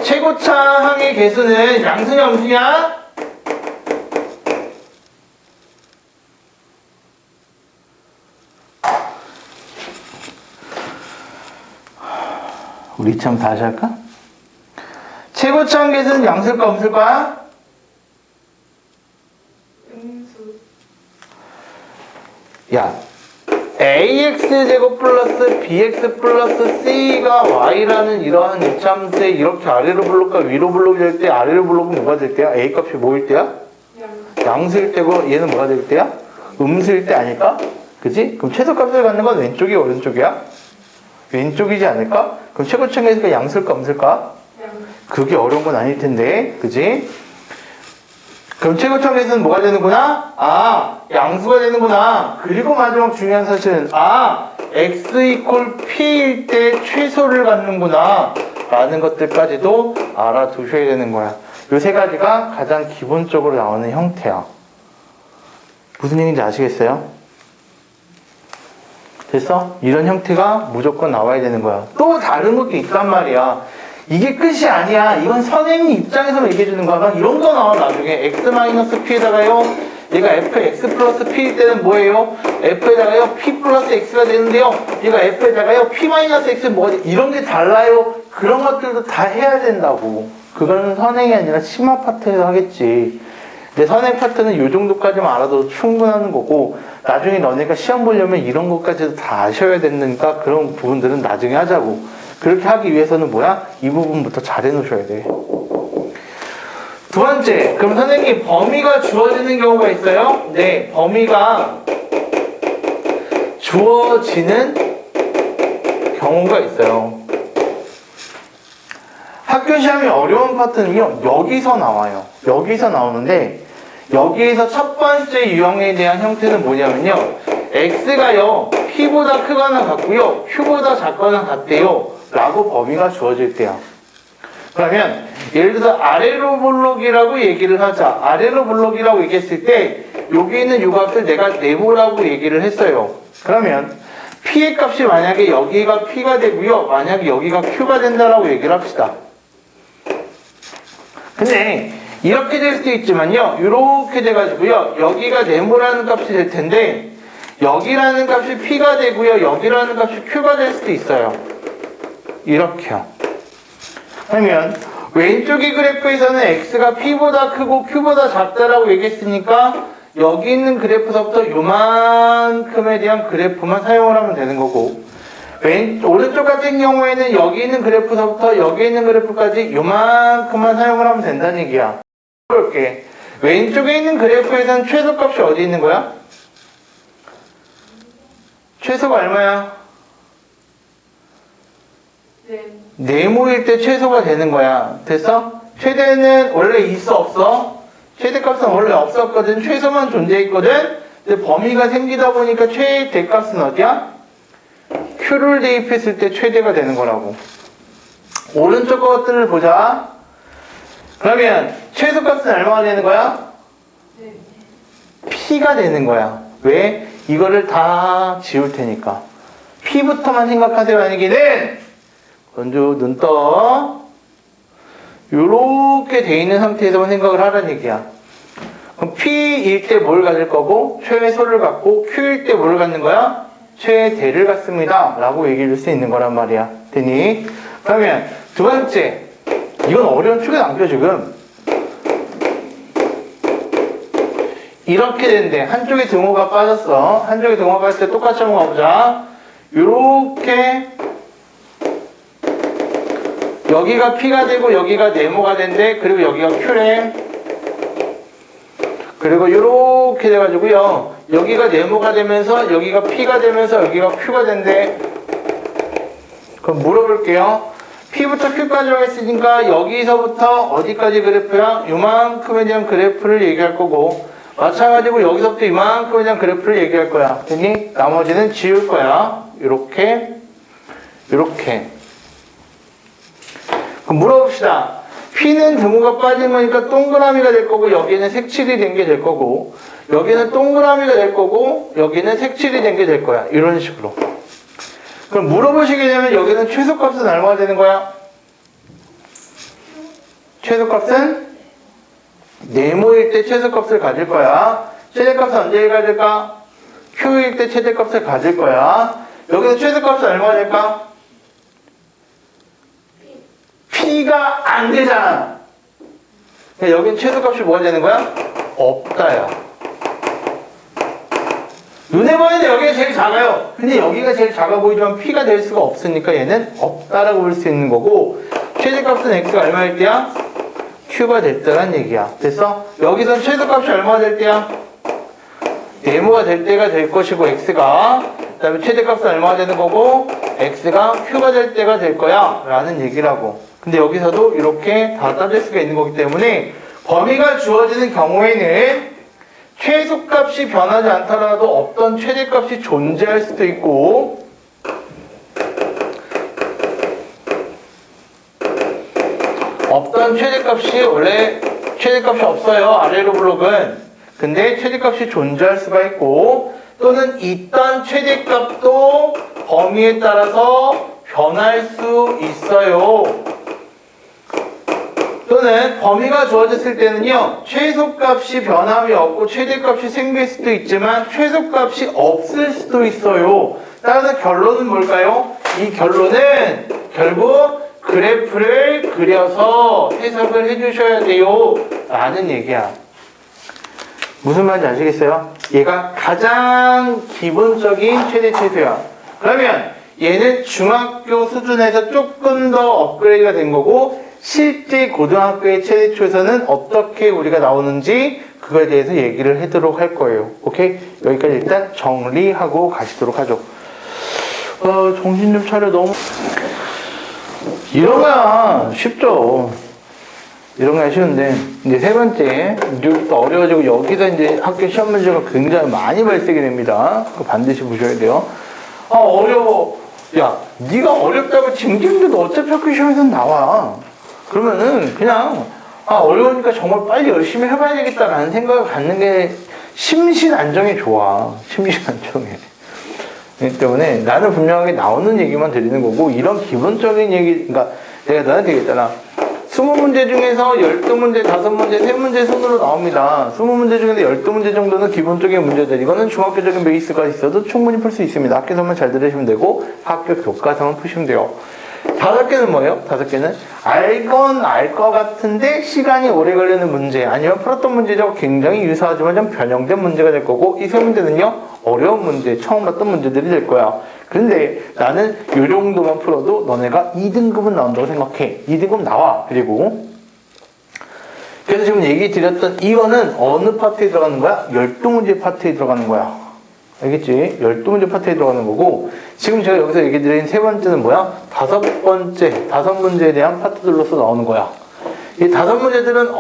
최고차항의 개수는 양수냐 음수냐? 우리 참 다시 할까? 최고차항 개수는 양수일까 음수일까? 음수. 야, ax제곱 플러스 bx 플러스 c가 y라는 이러한 이차함수에 이렇게 아래로 블록과 위로 블록이 될 때 아래로 블록은 뭐가 될 때야? a 값이 뭐일 때야? 양수일 때고 얘는 뭐가 될 때야? 음수일 때 아닐까? 그지? 그럼 최소값을 갖는 건 왼쪽이 오른쪽이야? 왼쪽이지 않을까? 그럼 최고차항에서 양수일까 음수일까? 그게 어려운 건 아닐 텐데 그지? 그럼 최고차항에서는 뭐가 되는구나? 양수가 되는구나. 그리고 마지막 중요한 사실은 x 이퀄 p일 때 최소를 갖는구나 라는 것들까지도 알아두셔야 되는 거야. 이 세 가지가 가장 기본적으로 나오는 형태야. 무슨 얘기인지 아시겠어요? 됐어? 이런 형태가 무조건 나와야 되는 거야. 또 다른 것도 있단 말이야. 이게 끝이 아니야. 이건 선생님 입장에서 얘기해주는 거야. 막 이런 거 나와 나중에 x-p에다가요 얘가 fx 플러스 p일 때는 뭐예요? f에다가요 p 플러스 x가 되는데요 얘가 f에다가요 p-x 뭐가 돼? 이런 게 달라요. 그런 것들도 다 해야 된다고. 그거는 선행이 아니라 심화 파트에서 하겠지. 근데 선행 파트는 이 정도까지만 알아도 충분한 거고 나중에 너네가 시험 보려면 이런 것까지도 다 아셔야 되니까 그런 부분들은 나중에 하자고. 그렇게 하기 위해서는 뭐야? 이 부분부터 잘 해놓으셔야 돼. 두 번째, 그럼 선생님 범위가 주어지는 경우가 있어요? 네, 범위가 주어지는 경우가 있어요. 학교 시험이 어려운 파트는요, 여기서 나와요. 여기서 나오는데, 여기에서 첫 번째 유형에 대한 형태는 뭐냐면요, x가요, p보다 크거나 같고요, q보다 작거나 같대요. 라고 범위가 주어질 때야. 그러면 예를 들어서 아래로 블록이라고 얘기를 하자. 아래로 블록이라고 얘기했을 때 여기 있는 이 값을 내가 네모라고 얘기를 했어요. 그러면 P의 값이 만약에 여기가 P가 되고요. 만약에 여기가 Q가 된다라고 얘기를 합시다. 근데 이렇게 될 수도 있지만요. 이렇게 돼가지고요. 여기가 네모라는 값이 될 텐데 여기라는 값이 P가 되고요. 여기라는 값이 Q가 될 수도 있어요. 이렇게요. 그러면 왼쪽의 그래프에서는 X가 P보다 크고 Q보다 작다라고 얘기했으니까 여기 있는 그래프서부터 요만큼에 대한 그래프만 사용을 하면 되는 거고 오른쪽 같은 경우에는 여기 있는 그래프서부터 여기 있는 그래프까지 요만큼만 사용을 하면 된다는 얘기야. 볼게. 왼쪽에 있는 그래프에서는 최소값이 어디 있는 거야? 최소가 얼마야? 네모일 때 최소가 되는 거야. 됐어? 최대는 원래 있어 없어? 최대값은 원래 없었거든. 최소만 존재했거든. 근데 범위가 생기다 보니까 최대값은 어디야? Q를 대입했을 때 최대가 되는 거라고. 오른쪽 것들을 보자. 그러면 최소값은 얼마가 되는 거야? P가 되는 거야. 왜? 이거를 다 지울 테니까. P부터만 생각하세요. 만약에는 먼저 눈 떠. 요렇게 돼 있는 상태에서만 생각을 하라는 얘기야. 그럼 P일 때 뭘 가질 거고 최소를 갖고 Q일 때 뭘 갖는 거야? 최대를 갖습니다. 라고 얘기해 줄 수 있는 거란 말이야. 되니? 그러면 두 번째. 이건 어려운 축에 남겨 지금. 이렇게 되는데 한쪽에 등호가 빠졌어. 한쪽에 등호가 빠질 때 똑같이 한번 가보자. 요렇게 여기가 P가 되고 여기가 네모가 된대. 그리고 여기가 Q래. 그리고 요렇게 돼가지고요. 여기가 네모가 되면서 여기가 P가 되면서 여기가 Q가 된대. 그럼 물어볼게요. P부터 Q까지라고 했으니까 여기서부터 어디까지 그래프야? 요만큼에 대한 그래프를 얘기할 거고 마찬가지로 여기서부터 이만큼에 대한 그래프를 얘기할 거야. 됐니? 나머지는 지울 거야. 요렇게 요렇게. 그럼 물어봅시다. P는 등호가 빠진 거니까 동그라미가 될 거고 여기는 색칠이 된 게 될 거고 여기는 동그라미가 될 거고 여기는 색칠이 된 게 될 거야. 이런 식으로. 그럼 물어보시게 되면 여기는 최소값은 얼마가 되는 거야? 최소값은 네모일 때 최소값을 가질 거야. 최대값은 언제 가질까? Q일 때 최대값을 가질 거야. 여기서 최소값은 얼마가 될까? P가 안 되잖아. 여긴 최소값이 뭐가 되는 거야? 없다야. 눈에 보이는데 여기가 제일 작아요. 근데 여기가 제일 작아 보이지만 P가 될 수가 없으니까 얘는 없다라고 볼 수 있는 거고 최대값은 X가 얼마일 때야? Q가 될 때란 얘기야. 됐어? 여기선 최소값이 얼마가 될 때야? 네모가 될 때가 될 것이고 X가 그 다음에 최대값은 얼마가 되는 거고 X가 Q가 될 때가 될 거야 라는 얘기라고. 근데 여기서도 이렇게 다 따질 수가 있는 거기 때문에 범위가 주어지는 경우에는 최소값이 변하지 않더라도 없던 최대값이 존재할 수도 있고 없던 최대값이 원래 최대값이 없어요. 아래로 블록은. 근데 최대값이 존재할 수가 있고 또는 있던 최대값도 범위에 따라서 변할 수 있어요. 또는 범위가 주어졌을 때는요 최소값이 변함이 없고 최대값이 생길 수도 있지만 최소값이 없을 수도 있어요. 따라서 결론은 뭘까요? 이 결론은 결국 그래프를 그려서 해석을 해주셔야 돼요 라는 얘기야. 무슨 말인지 아시겠어요? 얘가 가장 기본적인 최대 최소야. 그러면 얘는 중학교 수준에서 조금 더 업그레이드가 된 거고 실제 고등학교의 최대 최소는 어떻게 우리가 나오는지 그거에 대해서 얘기를 하도록 할 거예요. 오케이? 여기까지 일단 정리하고 가시도록 하죠. 정신 좀 차려. 너무 이런 거야 쉽죠. 이런 거야 쉬운데 이제 세 번째 이제부터 어려워지고 여기서 이제 학교 시험 문제가 굉장히 많이 발생이 됩니다. 그거 반드시 보셔야 돼요. 어려워. 야 네가 어렵다고 징징대도 어차피 학교 시험에서는 나와. 그러면은 그냥 어려우니까 정말 빨리 열심히 해봐야 되겠다라는 생각을 갖는 게 심신안정에 좋아. 심신안정에. 그렇기 때문에 나는 분명하게 나오는 얘기만 드리는 거고, 이런 기본적인 얘기, 그러니까 내가 너한테 얘기했잖아. 20문제 중에서 12문제, 5문제, 3문제 순으로 나옵니다. 20문제 중에서 12문제 정도는 기본적인 문제들. 이거는 중학교적인 베이스가 있어도 충분히 풀 수 있습니다. 학교에서만 잘 들으시면 되고, 학교 교과서만 푸시면 돼요. 5개는 뭐예요? 5개는 알건 알 것 같은데 시간이 오래 걸리는 문제, 아니면 풀었던 문제하고 굉장히 유사하지만 좀 변형된 문제가 될 거고, 이 3문제는요 어려운 문제, 처음 봤던 문제들이 될 거야. 근데 나는 이 정도만 풀어도 너네가 2등급은 나온다고 생각해. 2등급 나와. 그리고 그래서 지금 얘기 드렸던 이거는 어느 파트에 들어가는 거야? 12문제 파트에 들어가는 거야. 알겠지? 12문제 파트에 들어가는 거고, 지금 제가 여기서 얘기 드린 세 번째는 뭐야? 5문제에 대한 파트들로서 나오는 거야. 이 5문제들은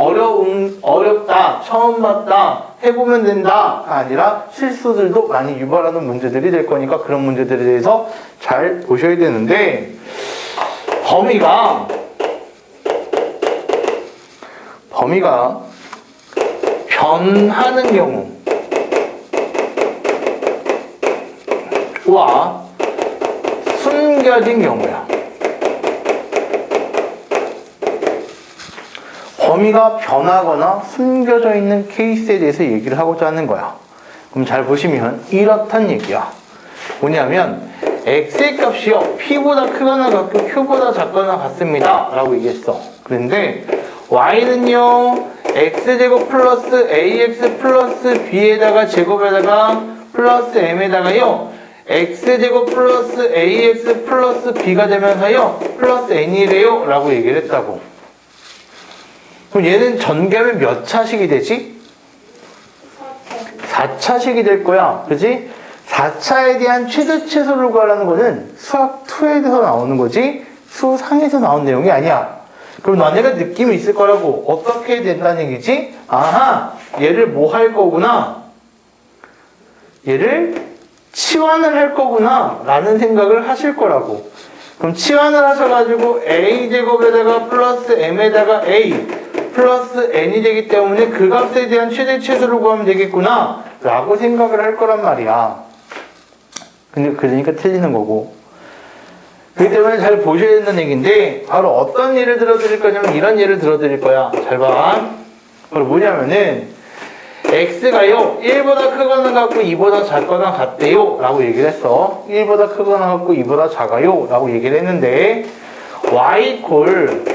어렵다, 처음 봤다, 해보면 된다, 아니라 실수들도 많이 유발하는 문제들이 될 거니까 그런 문제들에 대해서 잘 보셔야 되는데, 범위가 변하는 경우와 숨겨진 경우야. 범위가 변하거나 숨겨져 있는 케이스에 대해서 얘기를 하고자 하는 거야. 그럼 잘 보시면 이렇단 얘기야. 뭐냐면 x의 값이요 p보다 크거나 같고 q보다 작거나 같습니다 라고 얘기했어. 그런데 y는요 x제곱 플러스 ax 플러스 b에다가 제곱에다가 플러스 m에다가요 x제곱 플러스 ax 플러스 b가 되면서요 플러스 n이래요 라고 얘기를 했다고. 그럼 얘는 전개하면 몇 차식이 되지? 4차식이 될 거야. 그지? 4차에 대한 최대 최소를 구하라는 거는 수학 2에서 나오는 거지 수상에서 나온 내용이 아니야. 그럼 너네가 느낌이 있을 거라고. 어떻게 된다는 얘기지? 아하, 얘를 뭐 할 거구나, 얘를 치환을 할 거구나 라는 생각을 하실 거라고. 그럼 치환을 하셔가지고 a제곱에다가 플러스 m에다가 a 플러스 n이 되기 때문에 그 값에 대한 최대 최소를 구하면 되겠구나 라고 생각을 할 거란 말이야. 근데 그러니까 틀리는 거고. 그렇기 때문에 잘 보셔야 된다는 얘기인데, 바로 어떤 예를 들어드릴 거냐면 이런 예를 들어드릴 거야. 잘 봐. 바로 뭐냐면은 x가요 1보다 크거나 같고 2보다 작거나 같대요 라고 얘기를 했어. 1보다 크거나 같고 2보다 작아요 라고 얘기를 했는데, y 콜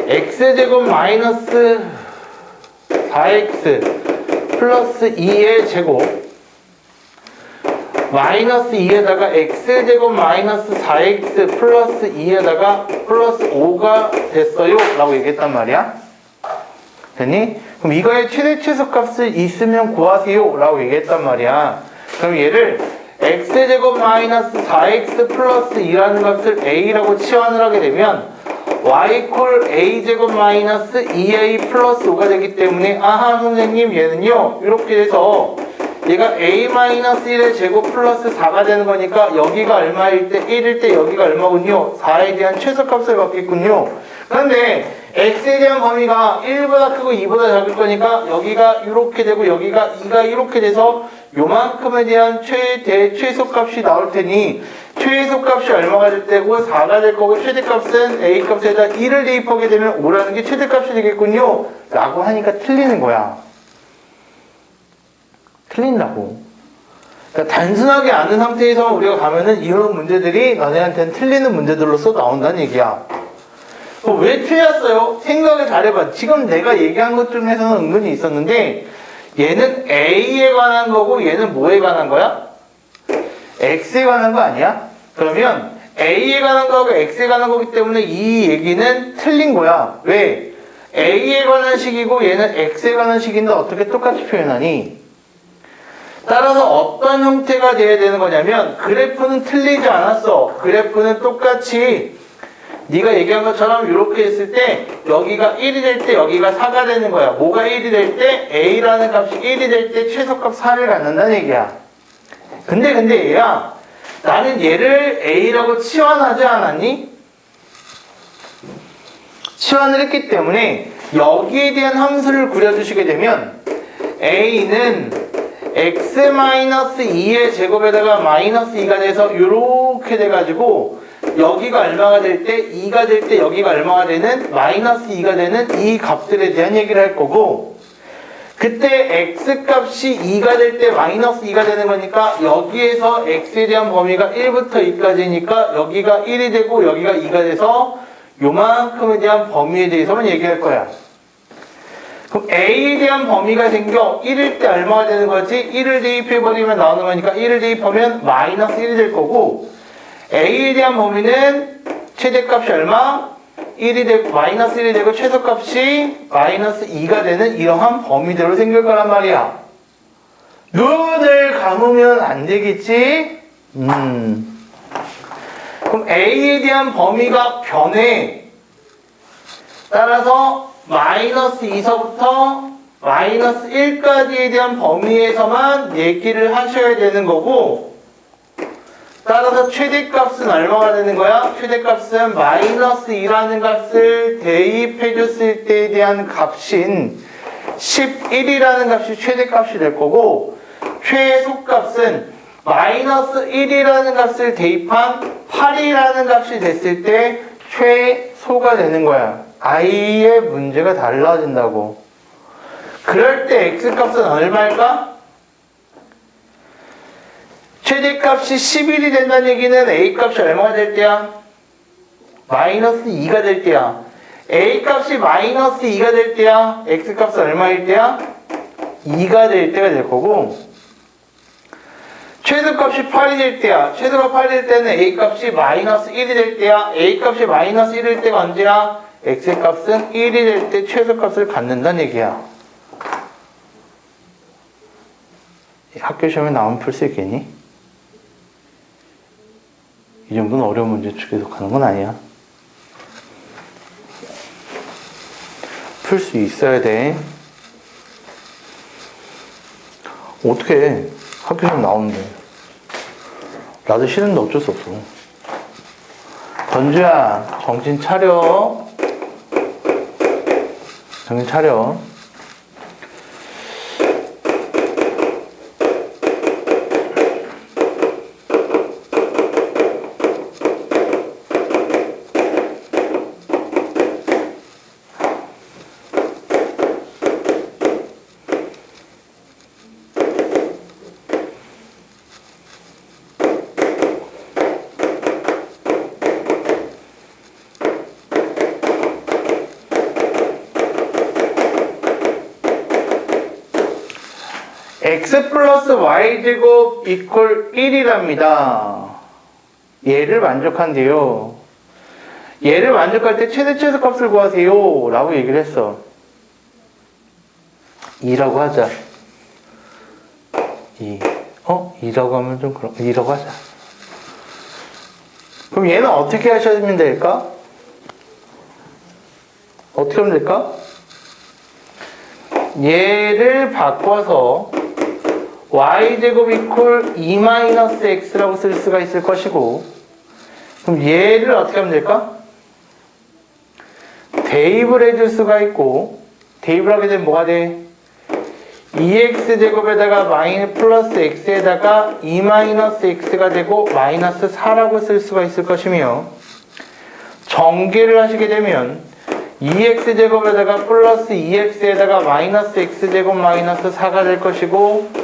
x제곱 마이너스 4x 플러스 2의 제곱 마이너스 2에다가 x제곱 마이너스 4x 플러스 2에다가 플러스 5가 됐어요 라고 얘기했단 말이야. 됐니? 그럼 이거의 최대 최소값을 있으면 구하세요 라고 얘기했단 말이야. 그럼 얘를 x제곱 마이너스 4x 플러스 2라는 값을 a라고 치환을 하게 되면 y 콜 a제곱 마이너스 2a 플러스 5가 되기 때문에, 아하 선생님 얘는요 이렇게 돼서 얘가 a-1의 제곱 플러스 4가 되는 거니까 여기가 얼마일 때 1일 때 여기가 얼마군요? 4에 대한 최소값을 받겠군요. 그런데 x에 대한 범위가 1보다 크고 2보다 작을 거니까 여기가 이렇게 되고 여기가 2가 이렇게 돼서 요만큼에 대한 최소값이 나올 테니 최소값이 얼마가 될 때고 4가 될 거고 최대값은 a값에다 1을 대입하게 되면 5라는 게 최대값이 되겠군요 라고 하니까 틀리는 거야. 틀린다고. 그러니까 단순하게 아는 상태에서 우리가 가면은 이런 문제들이 너네한테는 틀리는 문제들로서 나온다는 얘기야. 왜 틀렸어요? 생각을 잘해봐. 지금 내가 얘기한 것 중에서는 은근히 있었는데, 얘는 A에 관한 거고 얘는 뭐에 관한 거야? X에 관한 거 아니야? 그러면 A에 관한 거하고 X에 관한 거기 때문에 이 얘기는 틀린 거야. 왜? A에 관한 식이고 얘는 X에 관한 식인데 어떻게 똑같이 표현하니? 따라서 어떤 형태가 돼야 되는 거냐면, 그래프는 틀리지 않았어. 그래프는 똑같이 네가 얘기한 것처럼 이렇게 했을 때 여기가 1이 될 때 여기가 4가 되는 거야. 뭐가 1이 될 때? A라는 값이 1이 될 때 최소값 4를 갖는다는 얘기야. 근데 얘야, 나는 얘를 A라고 치환하지 않았니? 치환을 했기 때문에 여기에 대한 함수를 그려주시게 되면 A는 x-2의 제곱에다가 마이너스 2가 돼서 이렇게 돼가지고 여기가 얼마가 될 때 2가 될 때 여기가 얼마가 되는 마이너스 2가 되는 이 값들에 대한 얘기를 할 거고, 그때 x값이 2가 될 때 마이너스 2가 되는 거니까 여기에서 x에 대한 범위가 1부터 2까지니까 여기가 1이 되고 여기가 2가 돼서 요만큼에 대한 범위에 대해서만 얘기할 거야. 그럼 a에 대한 범위가 생겨 1일 때 얼마가 되는 거지? 1을 대입해버리면 나오는 거니까 1을 대입하면 마이너스 1이 될 거고, a에 대한 범위는 최대값이 얼마? 1이 되고 마이너스 1이 되고 최소값이 마이너스 2가 되는 이러한 범위대로 생길 거란 말이야. 눈을 감으면 안 되겠지? 그럼 a에 대한 범위가 변해. 따라서 마이너스 2서부터 마이너스 1까지에 대한 범위에서만 얘기를 하셔야 되는 거고, 따라서 최대값은 얼마가 되는 거야? 최대값은 마이너스 2라는 값을 대입해 줬을 때에 대한 값인 11이라는 값이 최대값이 될 거고, 최소값은 마이너스 1이라는 값을 대입한 8이라는 값이 됐을 때 최소가 되는 거야. 아예 문제가 달라진다고. 그럴 때 x값은 얼마일까? 최대값이 11이 된다는 얘기는 a값이 얼마가 될 때야? 마이너스 2가 될 때야. a값이 마이너스 2가 될 때야? x값은 얼마일 때야? 2가 될 때가 될 거고, 최소값이 8이 될 때야. 최소가 8이 될 때는 a값이 마이너스 1이 될 때야. a값이 마이너스 1일 때가 언제야? x값은 1이 될 때 최소값을 갖는다는 얘기야. 학교 시험에 나오면 풀 수 있겠니? 이 정도는 어려운 문제 계속 가는 건 아니야. 풀 수 있어야 돼. 어떻게 학교 시험 나오는데. 나도 싫은데 어쩔 수 없어. 건주야, 정신 차려. 정신 차려. x 플러스 y제곱 이퀄 1이랍니다. 얘를 만족한대요. 얘를 만족할 때 최대값을 구하세요 라고 얘기를 했어. 2라고 하자. 2라고 하면 좀 그럼 2라고 하자. 그럼 얘는 어떻게 하시면 될까? 어떻게 하면 될까? 얘를 바꿔서 y제곱 이퀄 2-x라고 쓸 수가 있을 것이고, 그럼 얘를 어떻게 하면 될까? 대입을 해줄 수가 있고, 대입을 하게 되면 뭐가 돼? 2x제곱에다가 마이너스 플러스 x에다가 2-x가 되고 마이너스 4라고 쓸 수가 있을 것이며, 전개를 하시게 되면 2x제곱에다가 플러스 2x에다가 마이너스 x제곱 마이너스 4가 될 것이고,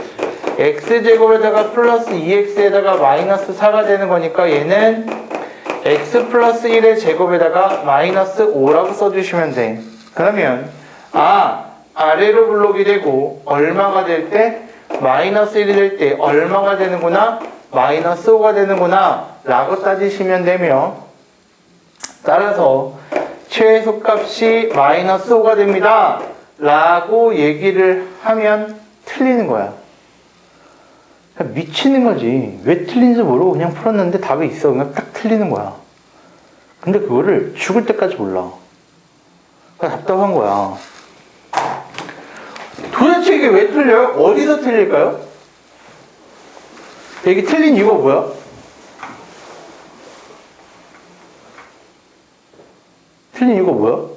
x제곱에다가 플러스 2x에다가 마이너스 4가 되는 거니까 얘는 x 플러스 1의 제곱에다가 마이너스 5라고 써주시면 돼. 그러면 아래로 블록이 되고 얼마가 될 때? 마이너스 1이 될 때 얼마가 되는구나? 마이너스 5가 되는구나 라고 따지시면 되며, 따라서 최소값이 마이너스 5가 됩니다 라고 얘기를 하면 틀리는 거야. 미치는 거지. 왜 틀린지 모르고 그냥 풀었는데 답이 있어. 그냥 딱 틀리는 거야. 근데 그거를 죽을 때까지 몰라. 그러니까 답답한 거야. 도대체 이게 왜 틀려요? 어디서 틀릴까요? 이게 틀린 이유가 뭐야? 틀린 이유가 뭐야?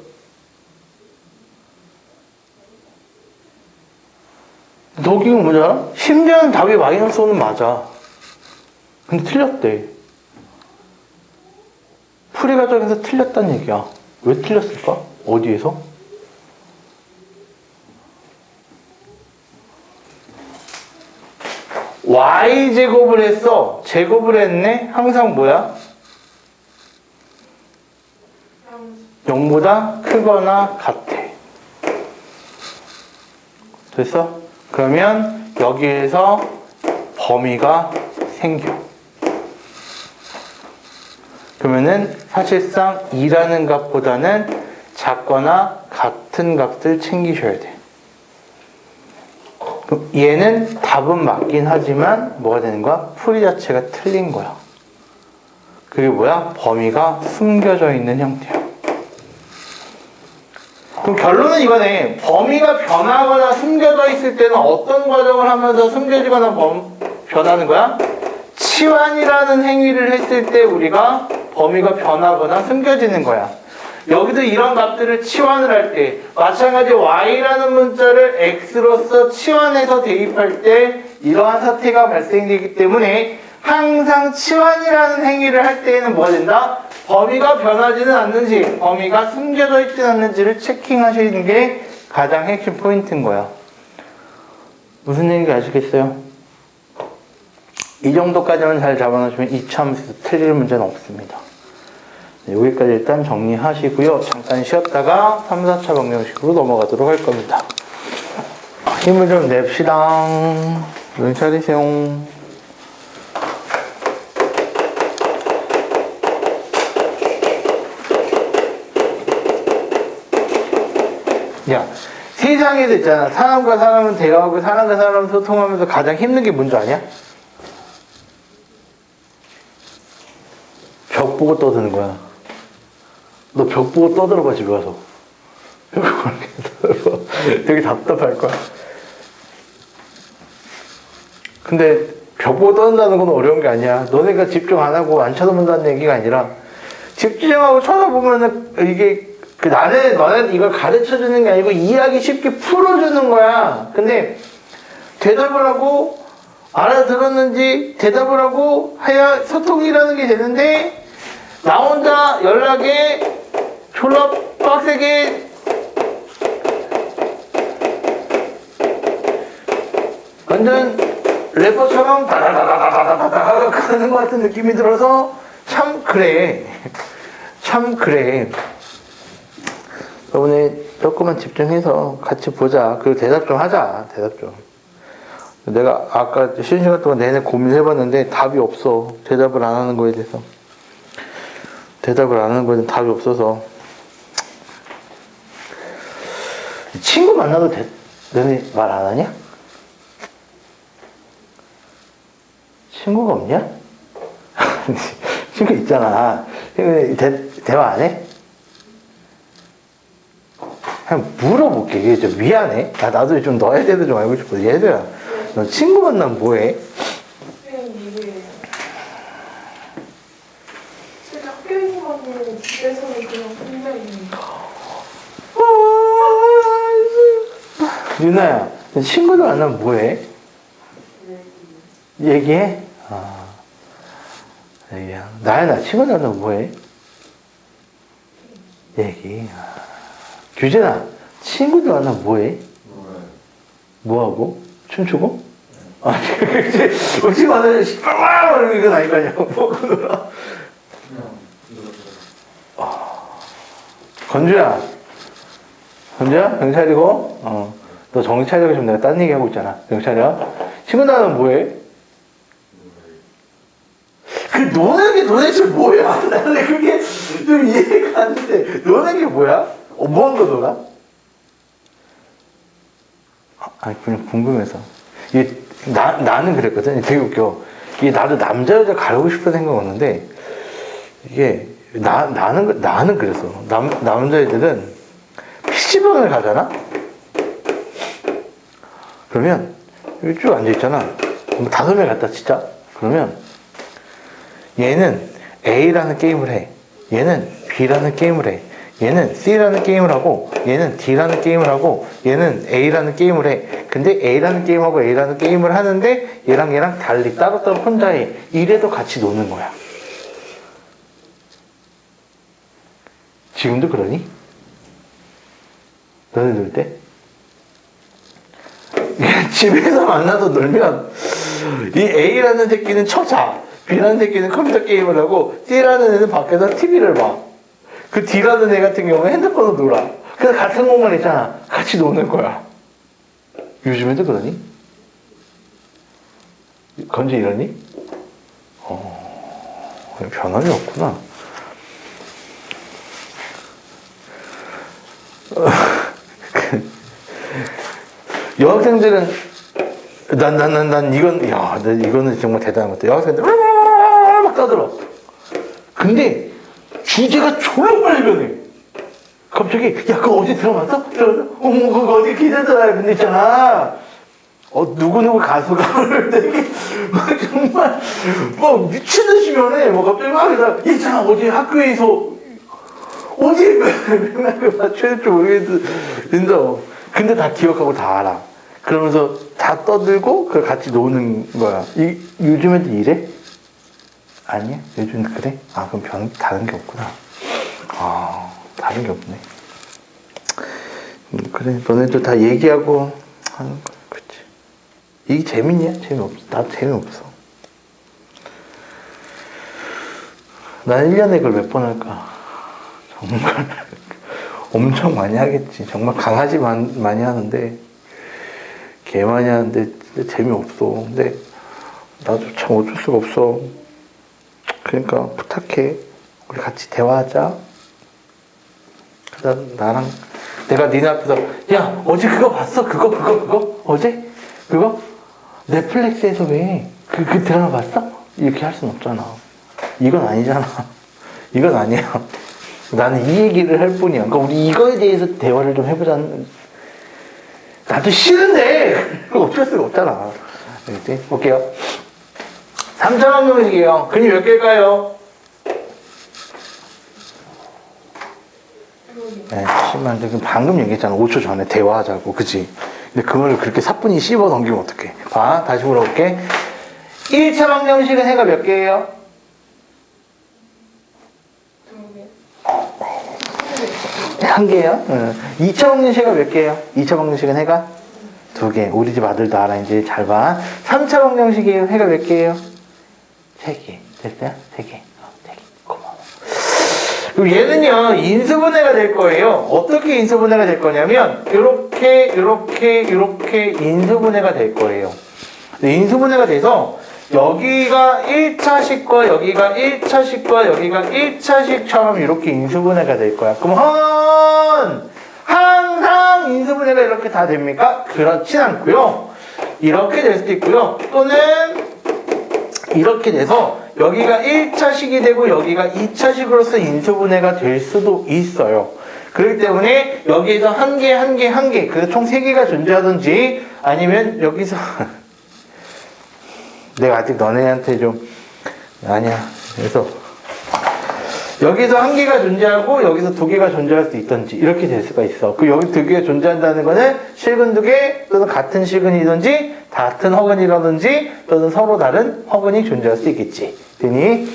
더 웃긴 건 뭔지 알아? 심지어는 답이 -5는 맞아. 근데 틀렸대. 풀이 과정에서 틀렸다는 얘기야. 왜 틀렸을까? 어디에서? y제곱을 했어. 제곱을 했네. 항상 뭐야? 0보다 크거나 같아. 됐어? 그러면 여기에서 범위가 생겨. 그러면은 사실상 2라는 값보다는 작거나 같은 값을 챙기셔야 돼. 그럼 얘는 답은 맞긴 하지만 뭐가 되는 거야? 풀이 자체가 틀린 거야. 그게 뭐야? 범위가 숨겨져 있는 형태야. 그럼 결론은 이거네. 범위가 변하거나 숨겨져 있을 때는 어떤 과정을 하면서 숨겨지거나 변하는 거야? 치환이라는 행위를 했을 때 우리가 범위가 변하거나 숨겨지는 거야. 여기도 이런 값들을 치환을 할 때 마찬가지 y라는 문자를 x로서 치환해서 대입할 때 이러한 사태가 발생되기 때문에 항상 치환이라는 행위를 할 때에는 뭐가 된다? 범위가 변하지는 않는지 범위가 숨겨져 있지는 않는지를 체킹하시는 게 가장 핵심 포인트인 거야. 무슨 얘기인지 아시겠어요? 이 정도까지만 잘 잡아놓으시면 2차 함수에서 틀릴 문제는 없습니다. 네, 여기까지 일단 정리하시고요. 잠깐 쉬었다가 3, 4차 방정식으로 넘어가도록 할 겁니다. 힘을 좀 냅시다. 눈 차리세요. 야, 세상에서 있잖아. 사람과 사람은 대화하고 사람과 사람은 소통하면서 가장 힘든 게 뭔지 아냐? 벽 보고 떠드는 거야. 너 벽 보고 떠들어봐, 집에 가서. 벽 보고 떠들어봐. 되게 답답할 거야. 근데 벽 보고 떠든다는 건 어려운 게 아니야. 너네가 집중 안 하고 안 쳐다본다는 얘기가 아니라 집중하고 쳐다보면은 이게 너는 이걸 가르쳐 주는 게 아니고 이해하기 쉽게 풀어주는 거야. 근데 대답을 하고 알아들었는지 대답을 하고 해야 소통이라는 게 되는데 나 혼자 연락에 졸라 빡세게 완전 래퍼처럼 다다다다다다다다 하는 것 같은 느낌이 들어서 참 그래. 참 그래. 이번에 조금만 집중해서 같이 보자. 그리고 대답 좀 하자. 대답 좀. 내가 아까 쉬는 시간 동안 내내 고민해봤는데 답이 없어. 대답을 안 하는 거에 대해서. 대답을 안 하는 거에 대해서 답이 없어서. 친구 만나도 너네 말 안 하냐? 친구가 없냐? 친구 있잖아. 대화 안 해? 그냥 물어볼게. 이게 좀 미안해. 나도 좀 너에 대해서 좀 알고 싶어. 얘들아, 너 친구 만나면 뭐해? 제가 학교에서는 집에서는 그냥 혼자 있는 거. 유나야, 너 친구들 만나면 뭐해? 얘기해? 얘기야. 나연아, 친구들 만나면 뭐해? 얘기. 규진아, 친구들 만나면 뭐해? 뭐하고? 춤추고? 아니, 그치. 친구 만나면 씨발와! 이건 아닐 거 아니야. 뭐하고 놀아? 건주야. 건주야? 정신 차리고. 너 정신 차리고 지금 내가 딴 얘기 하고 있잖아. 정신 차려. 친구들 만나면 뭐해? 그 노는 게 도대체 뭐야? 나는 그게 좀 이해가 안 돼. 노는 게 뭐야? 뭐한 거 놀아? 아니 그냥 궁금해서. 이게 나는 그랬거든. 되게 웃겨. 이게 나도 남자 여자 가르고 싶은 생각 없는데 이게 나는 그랬어. 남자애들은 PC방을 가잖아. 그러면 여기 쭉 앉아 있잖아. 5명 갖다 치자. 그러면 얘는 A라는 게임을 해. 얘는 B라는 게임을 해. 얘는 C라는 게임을 하고 얘는 D라는 게임을 하고 얘는 A라는 게임을 해. 근데 A라는 게임하고 A라는 게임을 하는데 얘랑 달리 따로따로 혼자 해. 이래도 같이 노는 거야. 지금도 그러니? 너네 놀 때? 집에서 만나서 놀면 이 A라는 새끼는 쳐자, B라는 새끼는 컴퓨터 게임을 하고 C라는 애는 밖에서 TV를 봐. 그 D라는 애 같은 경우는 핸드폰으로 놀아. 그래서 같은 공간 있잖아. 같이 노는 거야. 요즘에도 그러니? 건지 이러니? 변함이 없구나. 여학생들은 난 이거는 정말 대단한 것 같아. 여학생들 막 떠들어. 근데 주제가 졸라 빨리 변해. 갑자기 야 그거 어디 들어봤어? 어머 그거 어디 기대더라. 근데 있잖아. 누구누구 가수가 되게 막 정말 뭐 미친 듯이 변해. 뭐 갑자기 막 그러다 있잖아 어디 학교에서 어디 맥락을 맞춰야 될지 모르겠는데 근데 다 기억하고 다 알아. 그러면서 다 떠들고 그걸 같이 노는 거야. 요즘에도 이래? 아니야? 요즘은 그래? 아 그럼 다른 게 없구나. 다른 게 없네. 그래 너네도 다 얘기하고 하는 거야. 그치. 이게 재밌냐? 재미없어. 나도 재미없어. 난 1년에 그걸 몇 번 할까? 정말 엄청 많이 하겠지. 정말 강아지 많이 하는데 개 많이 하는데 진짜 재미없어. 근데 나도 참 어쩔 수가 없어. 그러니까 부탁해. 우리 같이 대화하자. 그다음 나랑 내가 니네 앞에서 야 어제 그거 봤어? 그거? 어제? 그거? 넷플릭스에서 왜? 그 드라마 봤어? 이렇게 할 순 없잖아. 이건 아니잖아. 이건 아니야. 나는 이 얘기를 할 뿐이야. 그러니까 우리 이거에 대해서 대화를 좀 해보자는. 나도 싫은데 그거 어쩔 수가 없잖아. 알겠지? 볼게요. 3차 방정식이에요. 근이 몇 개일까요? 네, 10만 개. 방금 얘기했잖아. 5초 전에 대화하자고. 그치? 근데 그거를 그렇게 사뿐히 씹어 넘기면 어떡해. 봐. 다시 물어볼게. 1차 방정식은 해가 몇 개예요? 1개예요? 2차 방정식은 몇 개예요? 2차 방정식은 해가? 2개. 우리 집 아들도 알아. 이제 잘 봐. 3차 방정식이에요. 해가 몇 개예요? 3개. 됐어요? 3개. 3개. 고마워. 그리고 얘는요, 인수분해가 될 거예요. 어떻게 인수분해가 될 거냐면, 이렇게 인수분해가 될 거예요. 인수분해가 돼서, 여기가 1차식과 여기가 1차식과 여기가 1차식처럼 이렇게 인수분해가 될 거야. 그럼 항상 인수분해가 이렇게 다 됩니까? 그렇진 않고요. 이렇게 될 수도 있고요. 또는 이렇게 돼서 여기가 1차식이 되고 여기가 2차식으로서 인수분해가 될 수도 있어요. 그렇기 때문에 여기에서 한 개, 그래서 총 3개가 존재하든지 아니면 여기서 내가 아직 너네한테 아니야. 그래서 여기서 1개가 존재하고 여기서 2개가 존재할 수 있든지 이렇게 될 수가 있어. 그 여기 2개가 존재한다는 거는 실근 2개 또는 같은 실근이든지 같은 허근이라든지 또는 서로 다른 허근이 존재할 수 있겠지. 되니?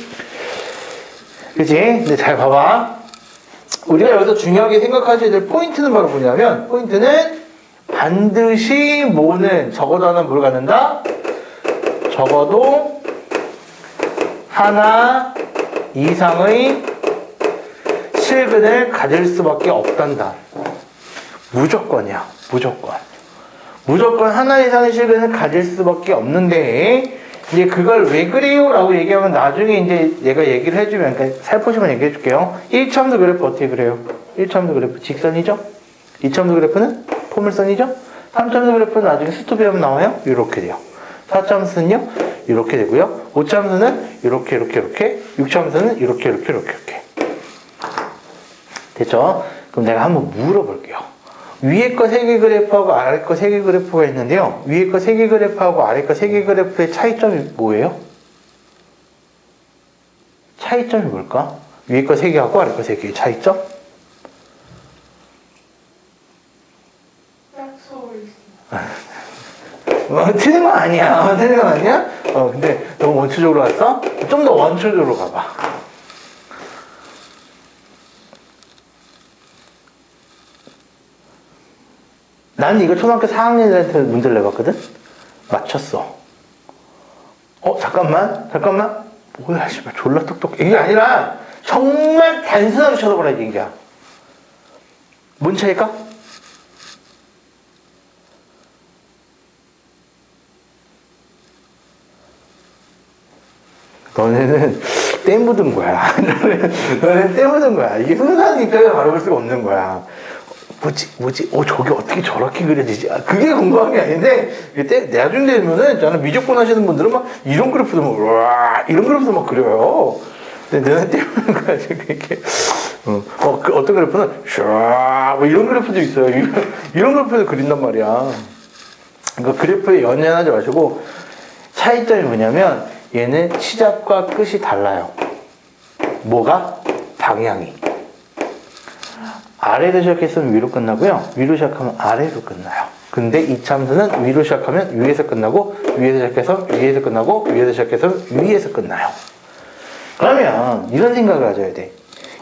그치? 근데 잘 봐봐. 우리가 여기서 중요하게 생각하셔야 될 포인트는 바로 뭐냐면 포인트는 반드시 뭐는 적어도 하나 뭘 갖는다? 적어도 하나 이상의 실근을 가질 수밖에 없단다. 무조건이야. 무조건 하나 이상의 실근을 가질 수밖에 없는데 이제 그걸 왜 그래요? 라고 얘기하면 나중에 이제 얘가 얘기를 해주면 그러니까 살포시만 얘기해 줄게요. 1차함수 그래프 어떻게 그래요? 1차함수 그래프 직선이죠? 2차함수 그래프는 포물선이죠? 3차함수 그래프는 나중에 스토비하면 나와요? 이렇게 돼요. 4차함수는요? 이렇게 되고요. 5차함수는 이렇게 6차함수는 이렇게 됐죠? 그럼 내가 한번 물어볼게요. 위에 거 3개 그래프하고 아래 거 3개 그래프가 있는데요. 위에 거 3개 그래프하고 아래 거 3개 그래프의 차이점이 뭐예요? 차이점이 뭘까? 위에 거 3개하고 아래 거 3개의 차이점? 약속을 틀린 건 아니야. 틀린 건 아니야? 근데 너무 원초적으로 갔어? 좀 더 원초적으로 가봐. 나는 이거 초등학교 4학년들한테 문제를 내봤거든? 맞췄어. 잠깐만. 뭐야, 씨발, 졸라 똑똑해. 이게 아니라, 정말 단순하게 쳐다보라, 얘기야. 뭔 차일까? 너네는 때 묻은 거야. 너네는 때 묻은 거야. 이게 순수한 입장에서 바라볼 수가 없는 거야. 뭐지? 저게 어떻게 저렇게 그려지지? 그게 궁금한 게 아닌데, 이때 나중 되면은, 저는 미적분 하시는 분들은 막, 이런 그래프도 막, 우와, 이런 그래프도 막 그려요. 근데 너네 때문인 거야, 지금 이렇게. 어떤 그래프는, 슈아, 뭐 이런 그래프도 있어요. 이런 그래프도 그린단 말이야. 그러니까 그래프에 연연하지 마시고, 차이점이 뭐냐면, 얘는 시작과 끝이 달라요. 뭐가? 방향이. 아래로 시작했으면 위로 끝나고요. 위로 시작하면 아래로 끝나요. 근데 이 참수는 위로 시작하면 위에서 끝나고, 위에서 시작해서 위에서 끝나고, 위에서 시작해서 위에서 끝나요. 그러면 이런 생각을 가져야 돼.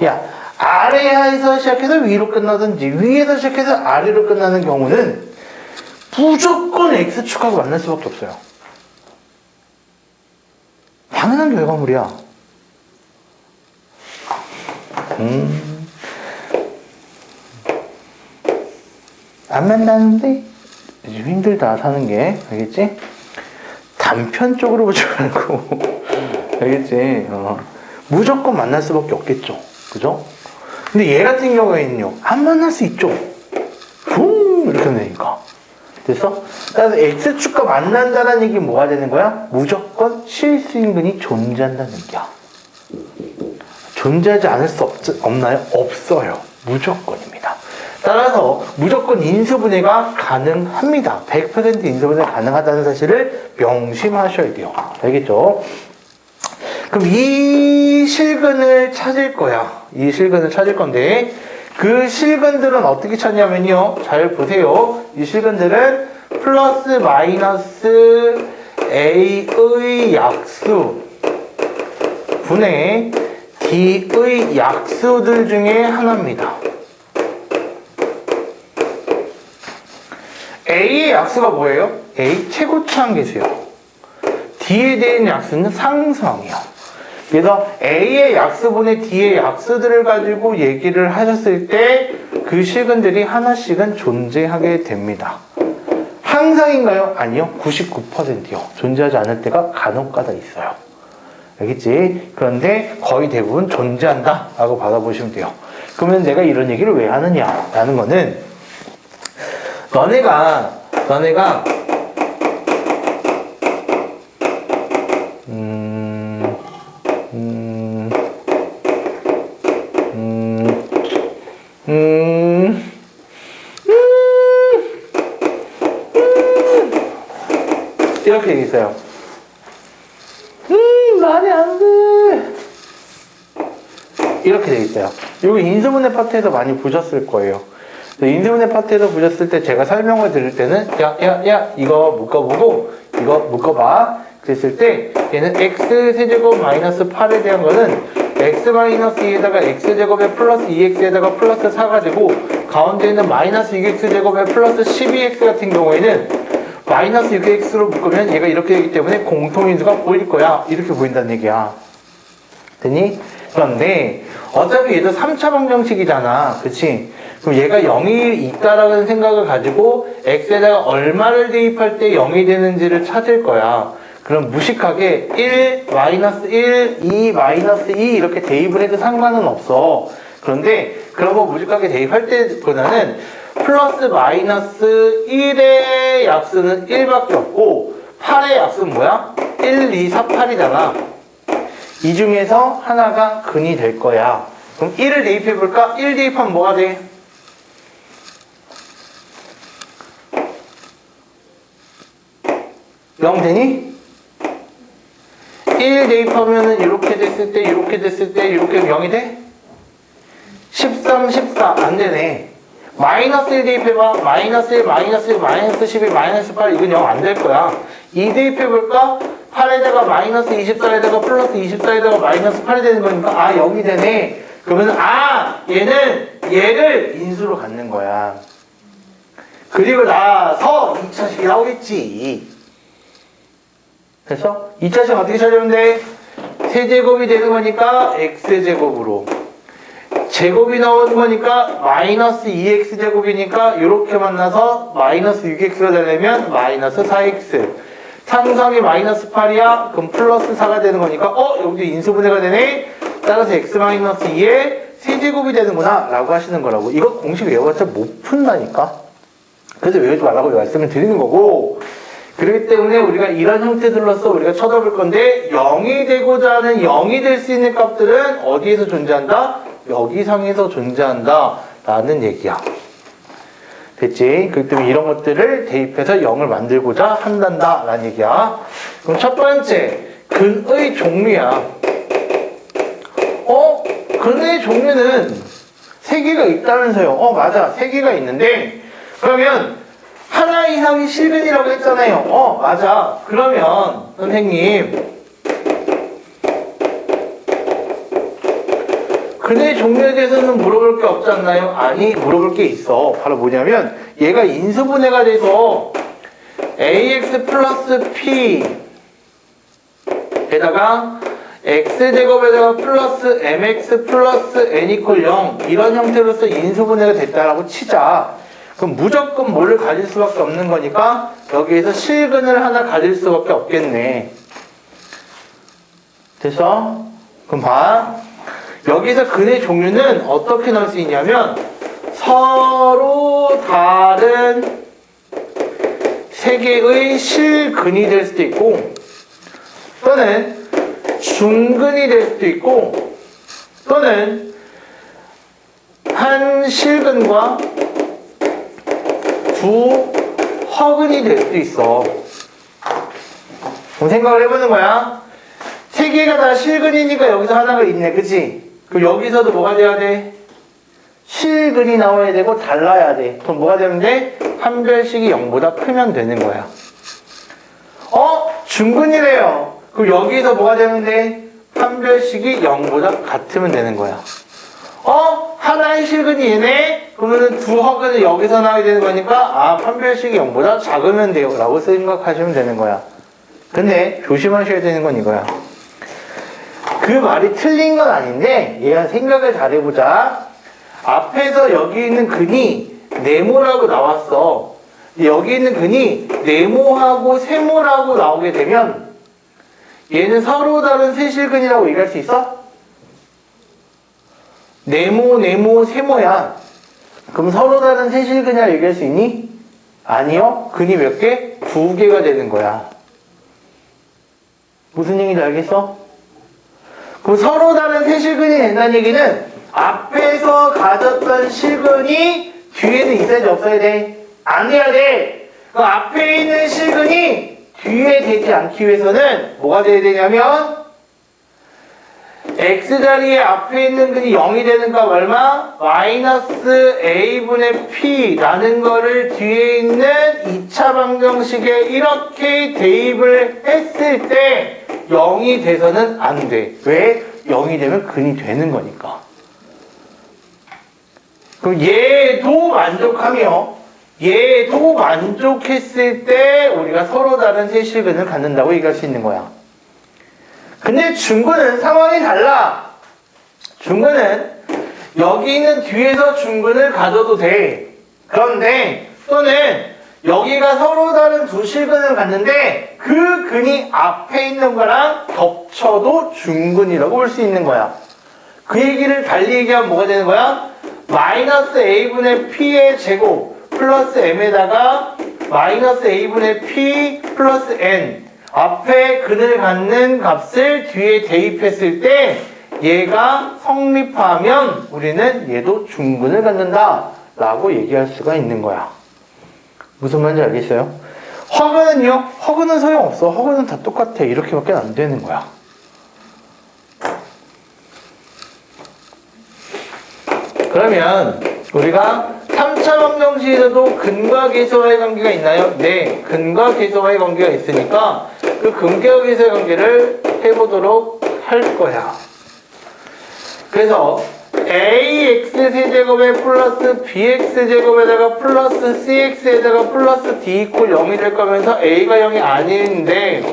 야, 아래에서 시작해서 위로 끝나든지 위에서 시작해서 아래로 끝나는 경우는 무조건 X축하고 만날 수밖에 없어요. 당연한 결과물이야. 안 만나는데 힘들다 사는 게, 알겠지? 단편적으로 보지 말고 알겠지? 무조건 만날 수밖에 없겠죠, 그죠? 근데 얘 같은 경우에는요, 안 만날 수 있죠. 이렇게 되니까. 됐어? 따라서 X축과 만난다는 얘기는 뭐가 되는 거야? 무조건 실수인근이 존재한다는 얘기야. 존재하지 않을 수 없나요? 없어요. 무조건입니다. 따라서 무조건 인수분해가 가능합니다. 100% 인수분해 가능하다는 사실을 명심하셔야 돼요. 알겠죠? 그럼 이 실근을 찾을 거야. 이 실근을 찾을 건데, 그 실근들은 어떻게 찾냐면요. 잘 보세요. 이 실근들은 플러스 마이너스 A의 약수 분의 D의 약수들 중에 하나입니다. A의 약수가 뭐예요? A 최고차항계수요. D에 대한 약수는 상수항이요. 그래서 A의 약수분의 D의 약수들을 가지고 얘기를 하셨을 때 그 실근들이 하나씩은 존재하게 됩니다. 항상인가요? 아니요. 99%요. 존재하지 않을 때가 간혹가다 있어요. 알겠지? 그런데 거의 대부분 존재한다 라고 받아보시면 돼요. 그러면 내가 이런 얘기를 왜 하느냐 라는 거는, 너네가 이렇게 얘기 있어요. 말이 안 돼. 이렇게 돼 있어요. 이거 인수분해 파트에서 많이 보셨을 거예요. 인수분해 파트에서 보셨을 때 제가 설명을 드릴 때는, 야, 이거 묶어보고, 이거 묶어봐. 그랬을 때, 얘는 x세제곱 마이너스 8에 대한 거는 x 마이너스 2에다가 x제곱에 플러스 2x에다가 플러스 4가 되고, 가운데 있는 마이너스 6x제곱에 플러스 12x 같은 경우에는 마이너스 6x로 묶으면 얘가 이렇게 되기 때문에 공통인수가 보일 거야. 이렇게 보인다는 얘기야. 됐니? 그런데 어차피 얘도 3차 방정식이잖아. 그치? 그럼 얘가 0이 있다라는 생각을 가지고 x에다가 얼마를 대입할 때 0이 되는지를 찾을 거야. 그럼 무식하게 1, 마이너스 1, 2, 마이너스 2 이렇게 대입을 해도 상관은 없어. 그런데 그런 거 무식하게 대입할 때보다는 플러스 마이너스 1의 약수는 1밖에 없고 8의 약수는 뭐야? 1, 2, 4, 8이잖아. 이 중에서 하나가 근이 될 거야. 그럼 1을 대입해볼까? 1 대입하면 뭐가 돼? 0 되니? 1 대입하면은 이렇게 됐을 때, 이렇게 됐을 때, 이렇게 0이 돼? 13, 14 안 되네. 마이너스 1 대입해봐. 마이너스 1, 마이너스 1, 마이너스 11, 마이너스 8 이건 0 안 될 거야. 2 대입해볼까? 8에다가 마이너스 24에다가 플러스 24에다가 마이너스 8이 되는 거니까 아 0이 되네. 그러면 아 얘는 얘를 인수로 갖는 거야. 그리고 나서 2차식이 나오겠지. 됐어? 2차식 어떻게 찾으면 돼? 세제곱이 되는 거니까 x제곱으로 제곱이 나오는 거니까 마이너스 2x제곱이니까 이렇게 만나서 마이너스 6x가 되려면 마이너스 4x 상성이 마이너스 8이야? 그럼 플러스 4가 되는 거니까 여기도 인수분해가 되네? 따라서 x 마이너스 2의 세제곱이 되는구나 라고 하시는 거라고. 이거 공식 외워봤자 못 푼다니까. 그래서 외우지 말라고 말씀을 드리는 거고, 그렇기 때문에 우리가 이런 형태들로서 우리가 쳐다볼 건데 0이 되고자 하는 0이 될 수 있는 값들은 어디에서 존재한다? 여기상에서 존재한다 라는 얘기야. 됐지? 그렇기 때문에 이런 것들을 대입해서 0을 만들고자 한단다 라는 얘기야. 그럼 첫 번째 근의 종류야. 근의 종류는 3개가 있다면서요. 맞아, 3개가 있는데 그러면 하나 이상이 실근이라고 했잖아요. 맞아. 그러면 선생님 근의 종류에 대해서는 물어볼 게 없지 않나요? 아니, 물어볼 게 있어. 바로 뭐냐면 얘가 인수분해가 돼서 ax 플러스 p 에다가 x제곱에다가 플러스 mx 플러스 n 이퀄 0 이런 형태로서 인수분해가 됐다라고 치자. 그럼 무조건 뭐를 가질 수밖에 없는 거니까 여기에서 실근을 하나 가질 수밖에 없겠네. 됐어? 그럼 봐. 여기서 근의 종류는 어떻게 나올 수 있냐면 서로 다른 3개의 실근이 될 수도 있고 또는 중근이 될 수도 있고 또는 한 실근과 두 허근이 될 수도 있어. 그럼 생각을 해보는 거야. 3개가 다 실근이니까 여기서 하나가 있네. 그치? 그럼 여기서도 뭐가 돼야 돼? 실근이 나와야 되고 달라야 돼. 그럼 뭐가 되면 돼? 판별식이 0보다 크면 되는 거야. 중근이래요. 그럼 여기서 뭐가 되면 돼? 판별식이 0보다 같으면 되는 거야. 하나의 실근이 얘네? 그러면 두 허근은 여기서 나와야 되는 거니까 판별식이 0보다 작으면 돼요 라고 생각하시면 되는 거야. 근데 조심하셔야 되는 건 이거야. 그 말이 틀린 건 아닌데 얘가 생각을 잘해보자. 앞에서 여기 있는 근이 네모라고 나왔어. 여기 있는 근이 네모하고 세모라고 나오게 되면 얘는 서로 다른 세실근이라고 얘기할 수 있어? 네모, 네모, 세모야. 그럼 서로 다른 세실근이라고 얘기할 수 있니? 아니요. 근이 몇 개? 2개가 되는 거야. 무슨 얘기인지 알겠어? 그럼 서로 다른 세실근이 된다는 얘기는 앞에서 가졌던 실근이 뒤에는 있어야지 없어야 돼? 안 돼야 돼. 그럼 앞에 있는 실근이 뒤에 되지 않기 위해서는 뭐가 돼야 되냐면 x자리에 앞에 있는 근이 0이 되는 값 얼마? 마이너스 a분의 p라는 거를 뒤에 있는 2차 방정식에 이렇게 대입을 했을 때 0이 돼서는 안 돼. 왜? 0이 되면 근이 되는 거니까. 그럼 얘도 만족하며 얘도 만족했을 때 우리가 서로 다른 세실근을 갖는다고 얘기할 수 있는 거야. 근데 중근은 상황이 달라. 중근은 여기 있는 뒤에서 중근을 가져도 돼. 그런데 또는 여기가 서로 다른 두 실근을 갖는데 그 근이 앞에 있는 거랑 겹쳐도 중근이라고 볼 수 있는 거야. 그 얘기를 달리 얘기하면 뭐가 되는 거야? 마이너스 a분의 p의 제곱 플러스 m에다가 마이너스 a분의 p 플러스 n 앞에 근을 갖는 값을 뒤에 대입했을 때 얘가 성립하면 우리는 얘도 중근을 갖는다 라고 얘기할 수가 있는 거야. 무슨 말인지 알겠어요? 허근은요? 허근은 소용없어. 허근은 다 똑같아. 이렇게밖에 안 되는 거야. 그러면 우리가 3차 방정식에서도 근과 계수와의 관계가 있나요? 네, 근과 계수와의 관계가 있으니까 그 근과 계수의 관계를 해보도록 할 거야. 그래서 ax 세제곱에 플러스 bx 제곱에다가 플러스 cx에다가 플러스 d 이퀄 0이 될 거면서 a가 0이 아닌데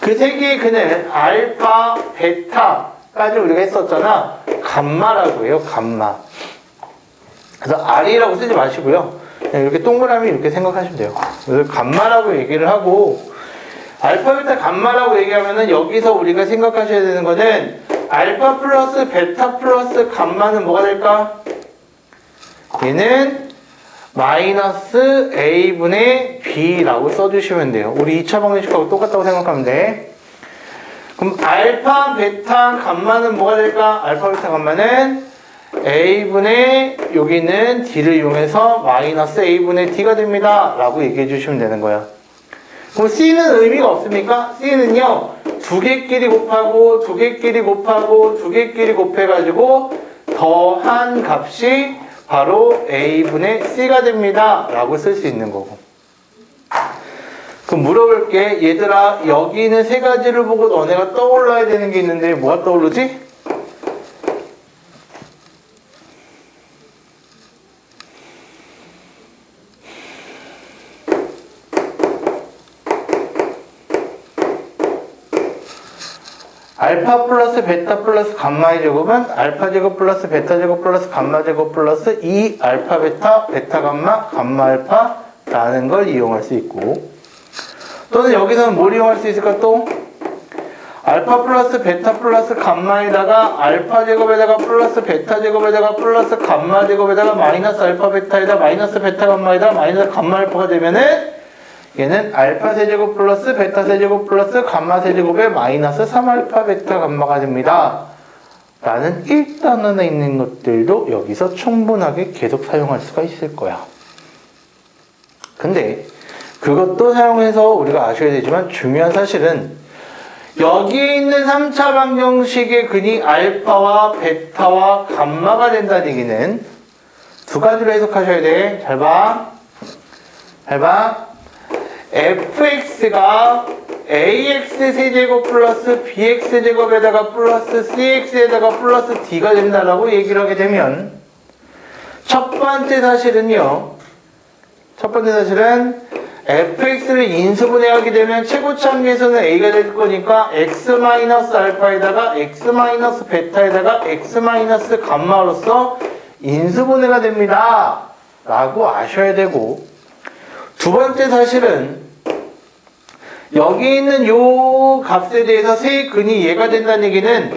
그 세 개의 근을 알파, 베타까지 우리가 했었잖아. 감마라고 해요. 감마. 그래서 R이라고 쓰지 마시고요. 그냥 이렇게 동그라미 이렇게 생각하시면 돼요. 그래서 감마라고 얘기를 하고 알파, 베타, 감마라고 얘기하면은 여기서 우리가 생각하셔야 되는 거는 알파 플러스 베타 플러스 감마는 뭐가 될까? 얘는 마이너스 a분의 b라고 써주시면 돼요. 우리 2차 방정식하고 똑같다고 생각하면 돼. 그럼 알파, 베타, 감마는 뭐가 될까? 알파, 베타, 감마는 a분의 여기는 d를 이용해서 마이너스 a분의 d가 됩니다 라고 얘기해 주시면 되는 거야. 그럼 c는 의미가 없습니까? c는요 두 개끼리 곱하고 두 개끼리 곱하고 두 개끼리 곱해가지고 더한 값이 바로 a분의 c가 됩니다 라고 쓸 수 있는 거고. 그럼 물어볼게. 얘들아, 여기 있는 세 가지를 보고 너네가 떠올라야 되는 게 있는데 뭐가 떠오르지? 알파 플러스 베타 플러스 감마의 제곱은 알파 제곱 플러스 베타 제곱 플러스 감마 제곱 플러스 2 알파 베타 베타 감마 감마 알파라는 걸 이용할 수 있고, 또는 여기서는 뭘 이용할 수 있을까? 또 알파 플러스 베타 플러스 감마에다가 알파 제곱에다가 플러스 베타 제곱에다가 플러스 감마 제곱에다가 마이너스 알파 베타에다 마이너스 베타 감마에다 마이너스 감마 알파가 되면은 얘는 알파 세제곱 플러스 베타 세제곱 플러스 감마 세제곱에 마이너스 3알파 베타 감마가 됩니다 라는 1단원에 있는 것들도 여기서 충분하게 계속 사용할 수가 있을 거야. 근데 그것도 사용해서 우리가 아셔야 되지만 중요한 사실은 여기 있는 3차 방정식의 근이 알파와 베타와 감마가 된다는 얘기는 두 가지로 해석하셔야 돼. 잘 봐. 잘 봐. fx가 ax 세제곱 플러스 bx 제곱에다가 플러스 cx에다가 플러스 d가 된다라고 얘기를 하게 되면 첫 번째 사실은요. 첫 번째 사실은 fx를 인수분해하게 되면 최고차함계수는 a가 될 거니까 x-알파에다가 x-베타에다가 x-감마로서 인수분해가 됩니다 라고 아셔야 되고, 두 번째 사실은 여기 있는 요 값에 대해서 세 근이 얘가 된다는 얘기는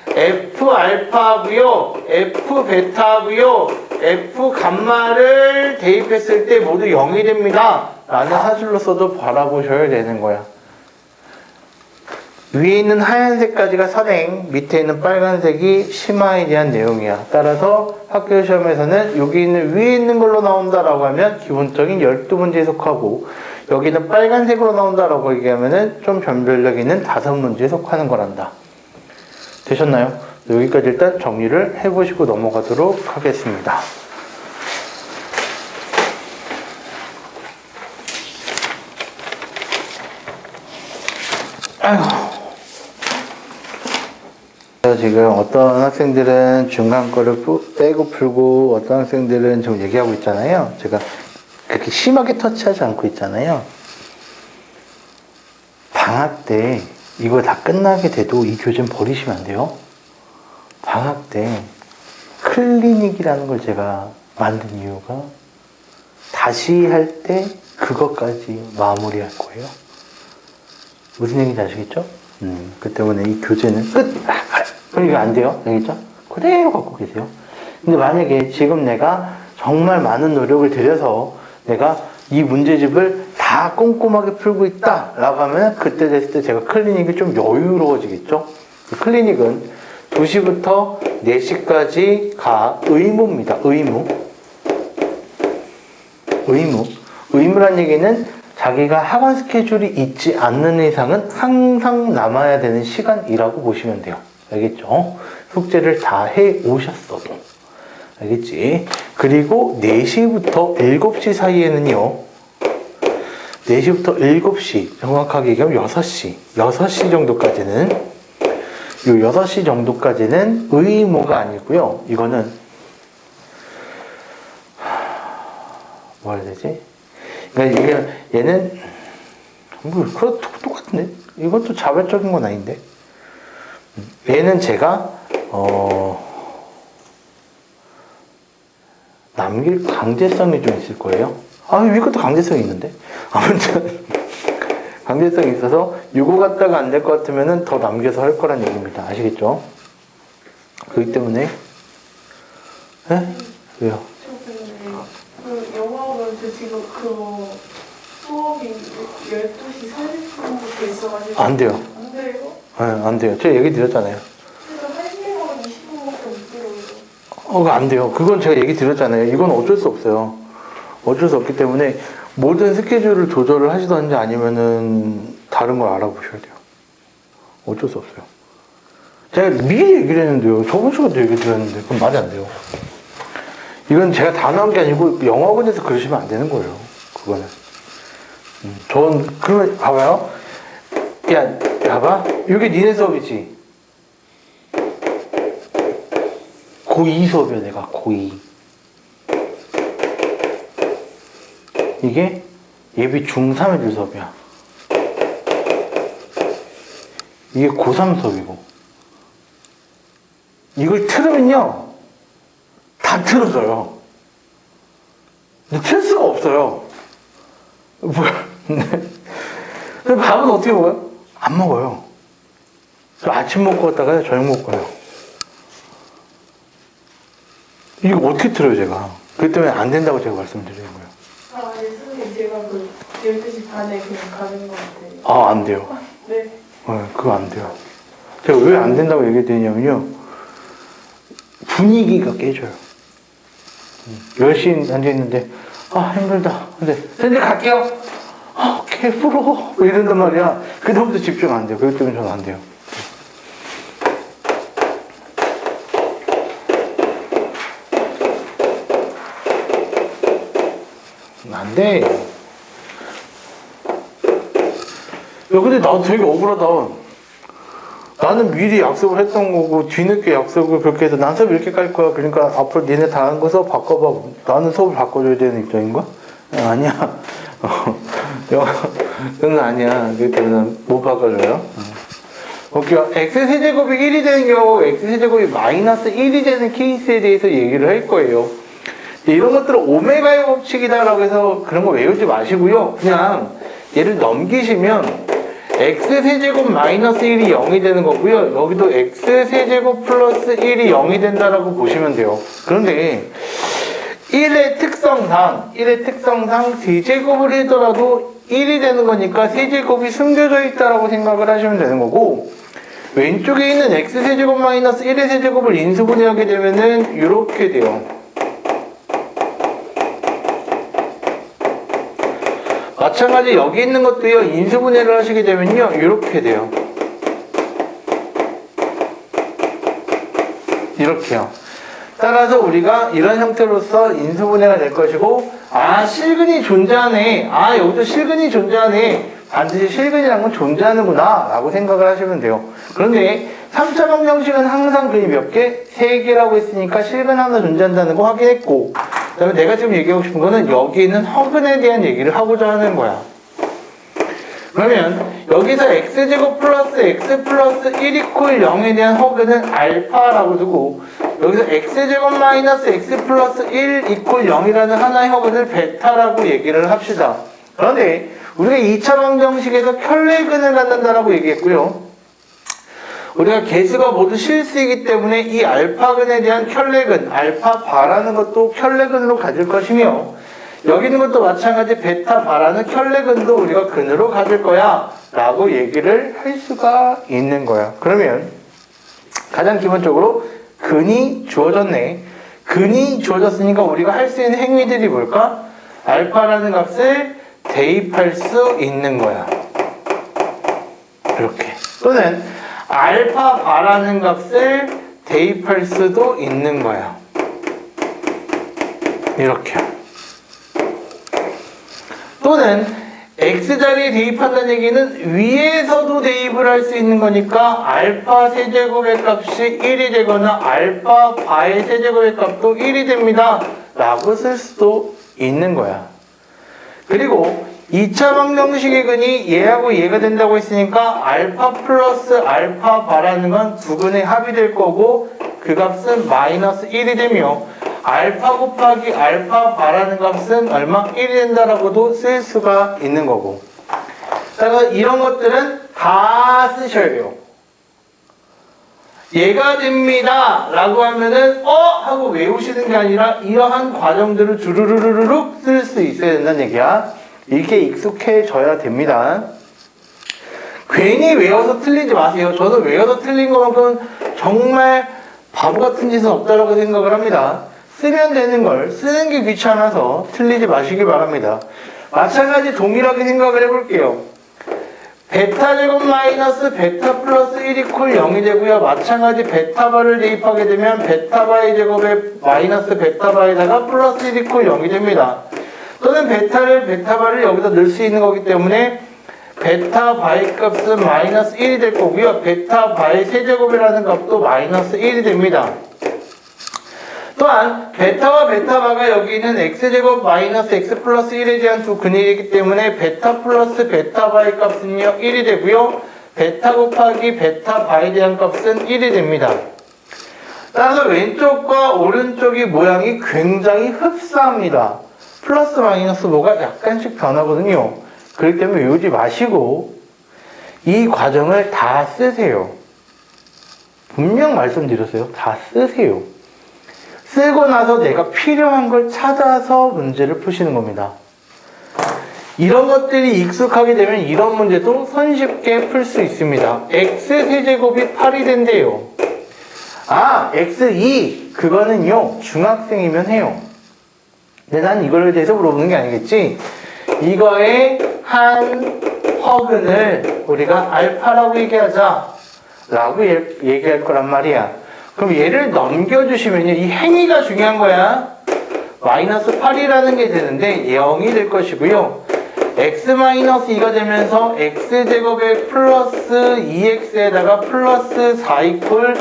f알파고요, f베타고요, f감마를 대입했을 때 모두 0이 됩니다 라는 사실로서도 바라보셔야 되는 거야. 위에 있는 하얀색까지가 선행, 밑에 있는 빨간색이 심화에 대한 내용이야. 따라서 학교 시험에서는 여기 있는 위에 있는 걸로 나온다라고 하면 기본적인 12문제 해석하고, 여기는 빨간색으로 나온다라고 얘기하면은 좀 변별력 있는 5문제에 속하는 거란다. 되셨나요? 여기까지 일단 정리를 해보시고 넘어가도록 하겠습니다. 아이고. 지금 어떤 학생들은 중간 거를 빼고 풀고 어떤 학생들은 지금 얘기하고 있잖아요. 제가 그렇게 심하게 터치하지 않고 있잖아요. 방학 때 이거 다 끝나게 돼도 이 교재는 버리시면 안 돼요. 방학 때 클리닉이라는 걸 제가 만든 이유가 다시 할 때 그것까지 마무리할 거예요. 무슨 얘기인지 아시겠죠? 그 때문에 이 교재는 끝! 그러니까 안 돼요. 알겠죠? 그대로 갖고 계세요. 근데 만약에 지금 내가 정말 많은 노력을 들여서 내가 이 문제집을 다 꼼꼼하게 풀고 있다 라고 하면 그때 됐을 때 제가 클리닉이 좀 여유로워지겠죠? 클리닉은 2시부터 4시까지가 의무입니다. 의무란 얘기는 자기가 학원 스케줄이 있지 않는 이상은 항상 남아야 되는 시간이라고 보시면 돼요. 알겠죠? 숙제를 다 해 오셨어도. 알겠지? 그리고 4시부터 7시 사이에는요. 4시부터 7시, 정확하게 얘기하면 6시. 6시 정도까지는, 요 6시 정도까지는 의무가 아니고요. 이거는, 뭐 해야 되지? 그러니까 얘는, 뭐, 똑같은데? 이것도 자발적인 건 아닌데? 얘는 제가, 남길 강제성이 좀 있을 거예요. 아, 이것도 강제성이 있는데? 아무튼, 강제성이 있어서, 이거 갖다가 안 될 것 같으면 더 남겨서 할 거란 얘기입니다. 아시겠죠? 그렇기 때문에, 에? 왜요? 그 영어는 저 지금 그 수업이 12시 40분부터 있어가지고 안 돼요. 안 돼요? 네, 안 돼요. 제가 얘기 드렸잖아요. 그래서 1시간 20분밖에 못 들어요. 그거 안 돼요. 그건 제가 얘기 드렸잖아요. 이건 어쩔 수 없어요. 어쩔 수 없기 때문에 모든 스케줄을 조절을 하시던지 아니면은 다른 걸 알아보셔야 돼요. 어쩔 수 없어요. 제가 미리 얘기를 했는데요. 저번 시간도 얘기 드렸는데 그건 말이 안 돼요. 이건 제가 다 나온 게 아니고 영어학원에서 그러시면 안 되는 거예요. 그거는. 그러면 봐봐요. 야, 봐봐. 이게 니네 수업이지. 고2 수업이야, 내가. 고2. 이게 예비 중3 애들 수업이야. 이게 고3 수업이고. 이걸 틀으면요. 다 틀어져요. 근데 틀 수가 없어요. 뭐야. 근데 밥은 어떻게 먹어요? 안 먹어요. 아침 먹고 갔다가 저녁 먹고 가요. 이거 어떻게 틀어요, 제가? 그렇기 때문에 안 된다고 제가 말씀드리는 거예요. 아, 네, 선생님 제가 그 12시 반에 그냥 가는 것 같아요. 아, 안 돼요. 네. 네, 그거 안 돼요. 제가 왜 안 된다고 얘기드리냐면요. 분위기가 깨져요. 10시 앉아있는데, 아, 힘들다. 근데, 선생님 갈게요. 아, 개부러워. 이런단 말이야. 그다음부터 집중 안 돼요. 그렇기 때문에 저는 안 돼요. 안 돼. 야, 근데 나도 되게 억울하다. 나는 미리 약속을 했던 거고, 뒤늦게 약속을 그렇게 해서 난 수업 이렇게 깔 거야. 그러니까 앞으로 니네 다 하는 거 수업 바꿔봐. 나는 수업을 바꿔줘야 되는 입장인가? 아니야. 그건 아니야. 그렇기 때문에 못 바꿔줘요. 볼게요. x세제곱이 1이 되는 경우, x세제곱이 마이너스 1이 되는 케이스에 대해서 얘기를 할 거예요. 이런 것들은 오메가의 법칙이다라고 해서 그런 거 외우지 마시고요. 그냥 얘를 넘기시면 x세제곱 마이너스 1이 0이 되는 거고요. 여기도 x세제곱 플러스 1이 0이 된다라고 보시면 돼요. 그런데 1의 특성상 세제곱을 하더라도 1이 되는 거니까 세제곱이 숨겨져 있다라고 생각을 하시면 되는 거고, 왼쪽에 있는 x세제곱 마이너스 1의 세제곱을 인수분해하게 되면은 이렇게 돼요. 마찬가지 여기 있는 것도요. 인수분해를 하시게 되면요. 이렇게 돼요. 이렇게요. 따라서 우리가 이런 형태로서 인수분해가 될 것이고, 아, 실근이 존재하네. 아, 여기도 실근이 존재하네. 반드시 실근이라는 건 존재하는구나 라고 생각을 하시면 돼요. 그런데 3차 방정식은 항상 그게 몇 개? 3개라고 했으니까 실근 하나 존재한다는 거 확인했고, 그 다음에 내가 지금 얘기하고 싶은 거는 여기 있는 허근에 대한 얘기를 하고자 하는 거야. 그러면 여기서 x제곱 플러스 x 플러스 1 이퀄 0에 대한 허근은 알파라고 두고, 여기서 x제곱 마이너스 x 플러스 1 이퀄 0이라는 하나의 허근을 베타라고 얘기를 합시다. 그런데 우리가 2차 방정식에서 켤레근을 갖는다라고 얘기했고요. 우리가 개수가 모두 실수이기 때문에 이 알파근에 대한 켤레근, 알파바라는 것도 켤레근으로 가질 것이며, 여기 있는 것도 마찬가지 베타바라는 켤레근도 우리가 근으로 가질 거야 라고 얘기를 할 수가 있는 거야. 그러면 가장 기본적으로 근이 주어졌네. 근이 주어졌으니까 우리가 할 수 있는 행위들이 뭘까? 알파라는 값을 대입할 수 있는 거야. 이렇게. 또는 알파바라는 값을 대입할 수도 있는 거야. 이렇게. 또는 x자리에 대입한다는 얘기는 위에서도 대입을 할 수 있는 거니까 알파 세제곱의 값이 1이 되거나 알파 바의 세제곱의 값도 1이 됩니다 라고 쓸 수도 있는 거야. 그리고 2차 방정식의 근이 얘하고 얘가 된다고 했으니까 알파 플러스 알파 바라는 건 두 근의 합이 될 거고 그 값은 마이너스 1이 되며 알파 곱하기 알파 바라는 값은 얼마? 1이 된다라고도 쓸 수가 있는 거고. 그래서 이런 것들은 다 쓰셔야 돼요. 얘가 됩니다 라고 하면은 하고 외우시는 게 아니라 이러한 과정들을 주르르르륵 쓸 수 있어야 된다는 얘기야. 이렇게 익숙해져야 됩니다. 괜히 외워서 틀리지 마세요. 저도 외워서 틀린 것만큼 정말 바보 같은 짓은 없다라고 생각을 합니다. 쓰면 되는 걸 쓰는 게 귀찮아서 틀리지 마시기 바랍니다. 마찬가지 동일하게 생각을 해볼게요. 베타 제곱 마이너스 베타 플러스 1 이퀄 0이 되고요. 마찬가지 베타바를 대입하게 되면 베타바의 제곱에 마이너스 베타바에다가 플러스 1 이퀄 0이 됩니다. 또는 베타바를 여기다 넣을 수 있는 거기 때문에 베타바의 값은 마이너스 1이 될 거고요. 베타바의 세제곱이라는 값도 마이너스 1이 됩니다. 또한 베타와 베타바가 여기 있는 x제곱 마이너스 x 플러스 1에 대한 두 근이기 때문에 베타 플러스 베타바의 값은요 1이 되고요. 베타 곱하기 베타바에 대한 값은 1이 됩니다. 따라서 왼쪽과 오른쪽이 모양이 굉장히 흡사합니다. 플러스 마이너스 뭐가 약간씩 변하거든요. 그렇기 때문에 외우지 마시고 이 과정을 다 쓰세요. 분명 말씀드렸어요. 다 쓰세요. 쓰고 나서 내가 필요한 걸 찾아서 문제를 푸시는 겁니다. 이런 것들이 익숙하게 되면 이런 문제도 손쉽게 풀 수 있습니다. x세제곱이 8이 된대요. x2 그거는요 중학생이면 해요. 근데 난 이거에 대해서 물어보는 게 아니겠지. 이거의 한 허근을 우리가 알파라고 얘기하자 라고 얘기할 거란 말이야. 그럼 얘를 넘겨주시면요 이 행위가 중요한 거야. 마이너스 8이라는 게 되는데 0이 될 것이고요. x-2가 되면서 x제곱에 플러스 2x에다가 플러스 4 이퀄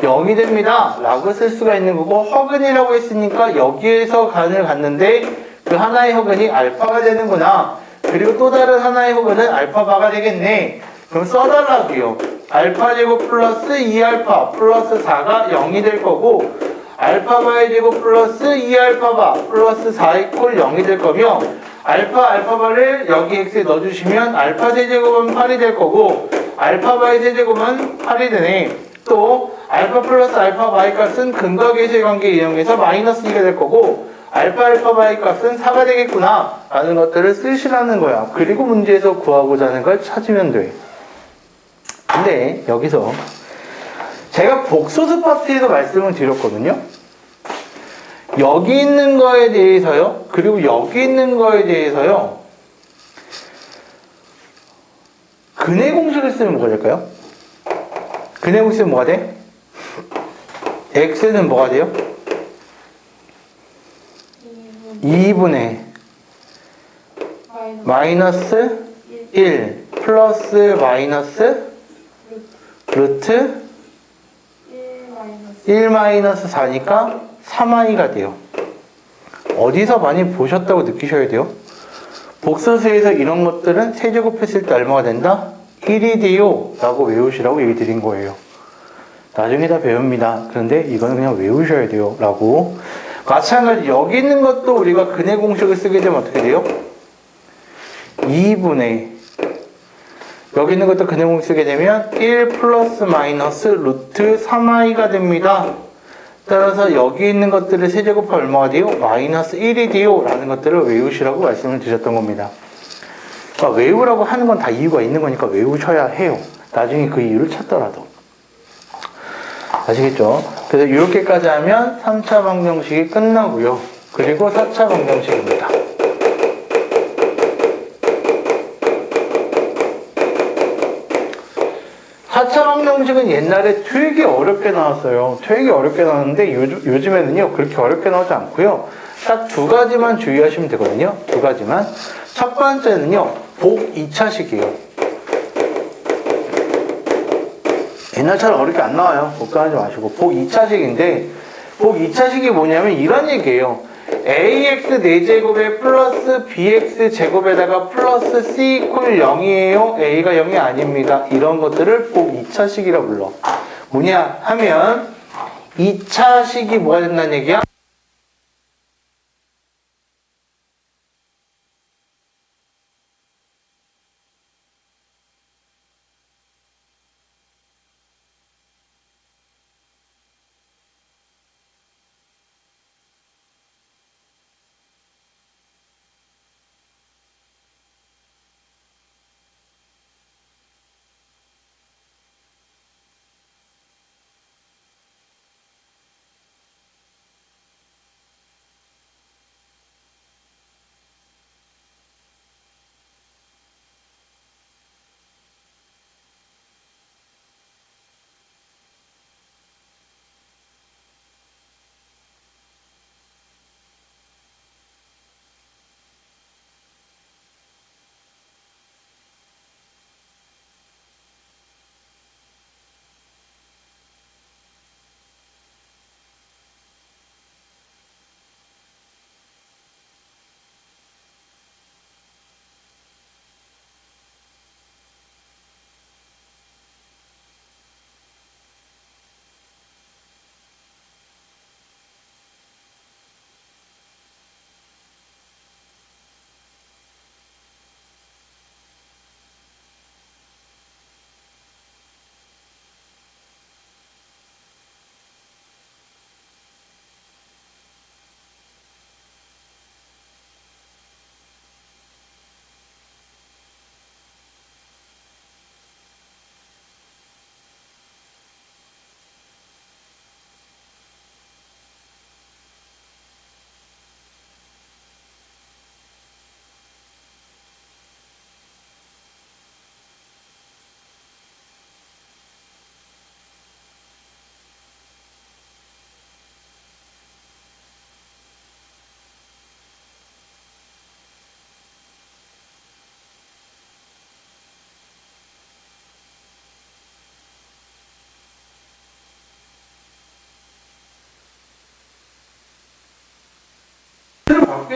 0이 됩니다 라고 쓸 수가 있는 거고, 허근이라고 했으니까 여기에서 간을 갔는데 그 하나의 허근이 알파가 되는구나. 그리고 또 다른 하나의 허근은 알파바가 되겠네. 그럼 써달라고요. 알파 제곱 플러스 2알파 플러스 4가 0이 될 거고, 알파바의 제곱 플러스 2알파바 플러스 4 이퀄 0이 될 거며, 알파바를 여기 x에 넣어주시면 알파 세제곱은 8이 될 거고, 알파바의 세제곱은 8이 되네. 또 알파 플러스 알파바의 값은 근과 계수의 관계 이용해서 마이너스 2가 될 거고, 알파바의 값은 4가 되겠구나 라는 것들을 쓰시라는 거야. 그리고 문제에서 구하고자 하는 걸 찾으면 돼. 근데 여기서 제가 복소수 파트에서 말씀을 드렸거든요. 여기 있는 거에 대해서요, 그리고 여기 있는 거에 대해서요, 근의 공식을 쓰면 뭐가 될까요? 근의 공식은 뭐가 돼? x는 뭐가 돼요? 2분의 마이너스 1 플러스 마이너스 루트 1 마이너스 4니까 3i가 돼요. 어디서 많이 보셨다고 느끼셔야 돼요? 복소수에서 이런 것들은 세제곱했을 때 얼마가 된다? 1이 돼요 라고 외우시라고 얘기 드린 거예요. 나중에 다 배웁니다. 그런데 이거는 그냥 외우셔야 돼요 라고. 마찬가지 여기 있는 것도 우리가 근의 공식을 쓰게 되면 어떻게 돼요? 2분의 여기 있는 것도 근의 공식 쓰게 되면 1 플러스 마이너스 루트 3i가 됩니다. 따라서 여기 있는 것들을 세제곱하면 얼마가 돼요? 마이너스 1이 돼요 라는 것들을 외우시라고 말씀을 드렸던 겁니다. 그러니까 외우라고 하는 건 다 이유가 있는 거니까 외우셔야 해요. 나중에 그 이유를 찾더라도. 아시겠죠? 그래서 이렇게까지 하면 3차 방정식이 끝나고요. 그리고 4차 방정식입니다. 4차 방정식은 옛날에 되게 어렵게 나왔어요. 되게 어렵게 나왔는데 요즘에는요 그렇게 어렵게 나오지 않고요. 딱 두 가지만 주의하시면 되거든요. 두 가지만. 첫 번째는요, 복 2차식이에요. 옛날처럼 어렵게 안 나와요. 걱정하지 마시고. 복 2차식인데, 복 2차식이 뭐냐면 이런 얘기예요. ax 4제곱에 플러스 bx 제곱에다가 플러스 c 이퀄 0이에요. a가 0이 아닙니다. 이런 것들을 복 2차식이라 불러. 뭐냐 하면 2차식이 뭐가 된다는 얘기야?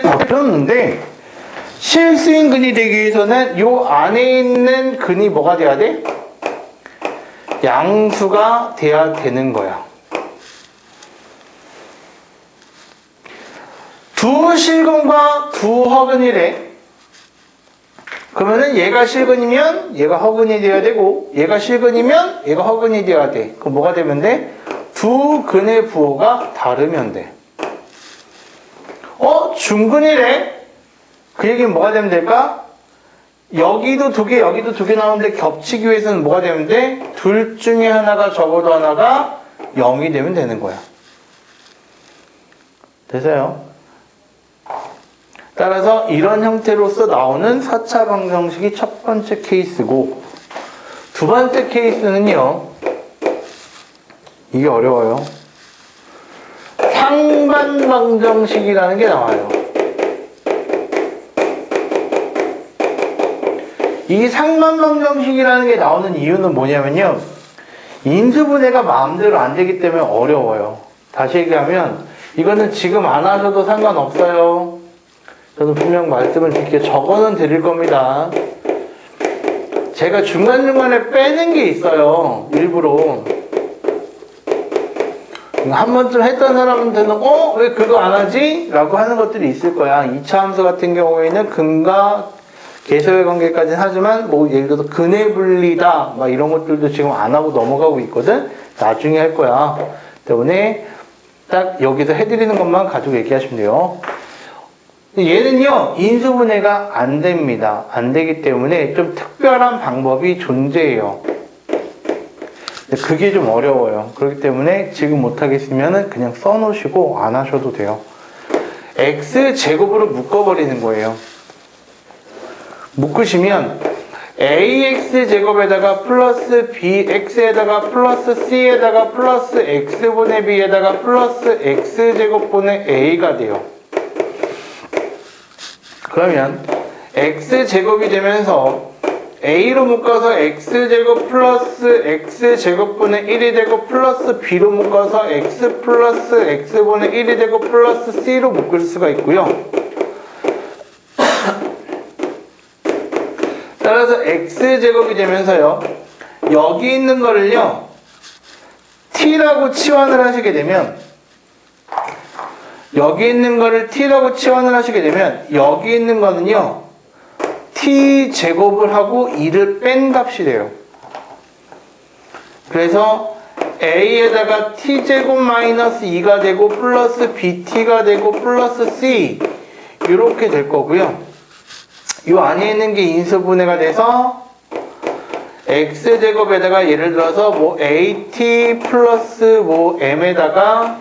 바뀌었는데 실수인 근이 되기 위해서는 요 안에 있는 근이 뭐가 돼야 돼? 양수가 돼야 되는 거야. 두 실근과 두 허근이래. 그러면은 얘가 실근이면 얘가 허근이 돼야 되고, 얘가 실근이면 얘가 허근이 돼야 돼. 그럼 뭐가 되면 돼? 두 근의 부호가 다르면 돼. 중근이래. 그 얘기는 뭐가 되면 될까? 여기도 두 개, 여기도 두 개 나오는데 겹치기 위해서는 뭐가 되면 돼? 둘 중에 하나가 적어도 하나가 0이 되면 되는 거야. 되세요? 따라서 이런 형태로서 나오는 4차 방정식이 첫 번째 케이스고, 두 번째 케이스는요, 이게 어려워요. 상반 방정식이라는 게 나와요. 이 상반 방정식이라는 게 나오는 이유는 뭐냐면요, 인수분해가 마음대로 안 되기 때문에 어려워요. 다시 얘기하면 이거는 지금 안 하셔도 상관없어요. 저는 분명 말씀을 드릴게요. 적어는 드릴 겁니다. 제가 중간중간에 빼는 게 있어요. 일부러. 한 번쯤 했던 사람한테는 왜 그거 안 하지? 라고 하는 것들이 있을 거야. 2차 함수 같은 경우에는 근과 계수의 관계까지는 하지만 뭐 예를 들어서 근의 분리다 막 이런 것들도 지금 안 하고 넘어가고 있거든. 나중에 할 거야. 때문에 딱 여기서 해드리는 것만 가지고 얘기하시면 돼요. 얘는요, 인수분해가 안 됩니다. 안 되기 때문에 좀 특별한 방법이 존재해요. 그게 좀 어려워요. 그렇기 때문에 지금 못하겠으면 그냥 써놓으시고 안 하셔도 돼요. x제곱으로 묶어버리는 거예요. 묶으시면 ax제곱에다가 플러스 bx에다가 플러스 c에다가 플러스 x분의 b에다가 플러스 x제곱분의 a가 돼요. 그러면 x제곱이 되면서 a로 묶어서 x제곱 플러스 x제곱분의 1이 되고 플러스 b로 묶어서 x 플러스 x분의 1이 되고 플러스 c로 묶을 수가 있고요. 따라서 x제곱이 되면서요. 여기 있는 거를요. t라고 치환을 하시게 되면 여기 있는 거를 t라고 치환을 하시게 되면 여기 있는 거는요. t제곱을 하고 2를 뺀 값이 돼요. 그래서 a에다가 t제곱 마이너스 2가 되고 플러스 bt가 되고 플러스 c 이렇게 될 거고요. 이 안에 있는 게 인수분해가 돼서 x제곱에다가 예를 들어서 뭐 at 플러스 뭐 m에다가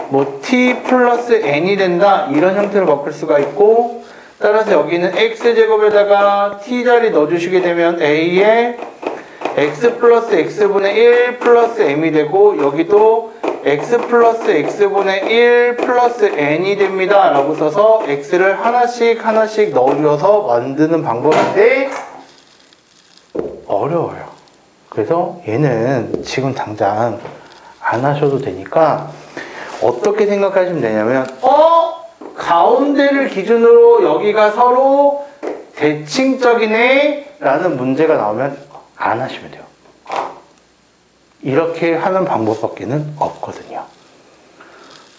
뭐 t 플러스 n이 된다 이런 형태로 바꿀 수가 있고, 따라서 여기는 x제곱에다가 t자리 넣어주시게 되면 a에 x 플러스 x분의 1 플러스 m이 되고 여기도 x 플러스 x분의 1 플러스 n이 됩니다 라고 써서 x를 하나씩 넣어줘서 만드는 방법인데 어려워요. 그래서 얘는 지금 당장 안 하셔도 되니까 어떻게 생각하시면 되냐면 가운데를 기준으로 여기가 서로 대칭적이네 라는 문제가 나오면 안 하시면 돼요. 이렇게 하는 방법밖에는 없거든요.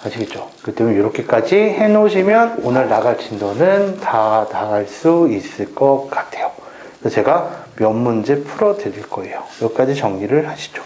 아시겠죠? 그 때문에 이렇게까지 해놓으시면 오늘 나갈 진도는 다 나갈 수 있을 것 같아요. 그래서 제가 몇 문제 풀어 드릴 거예요. 여기까지 정리를 하시죠.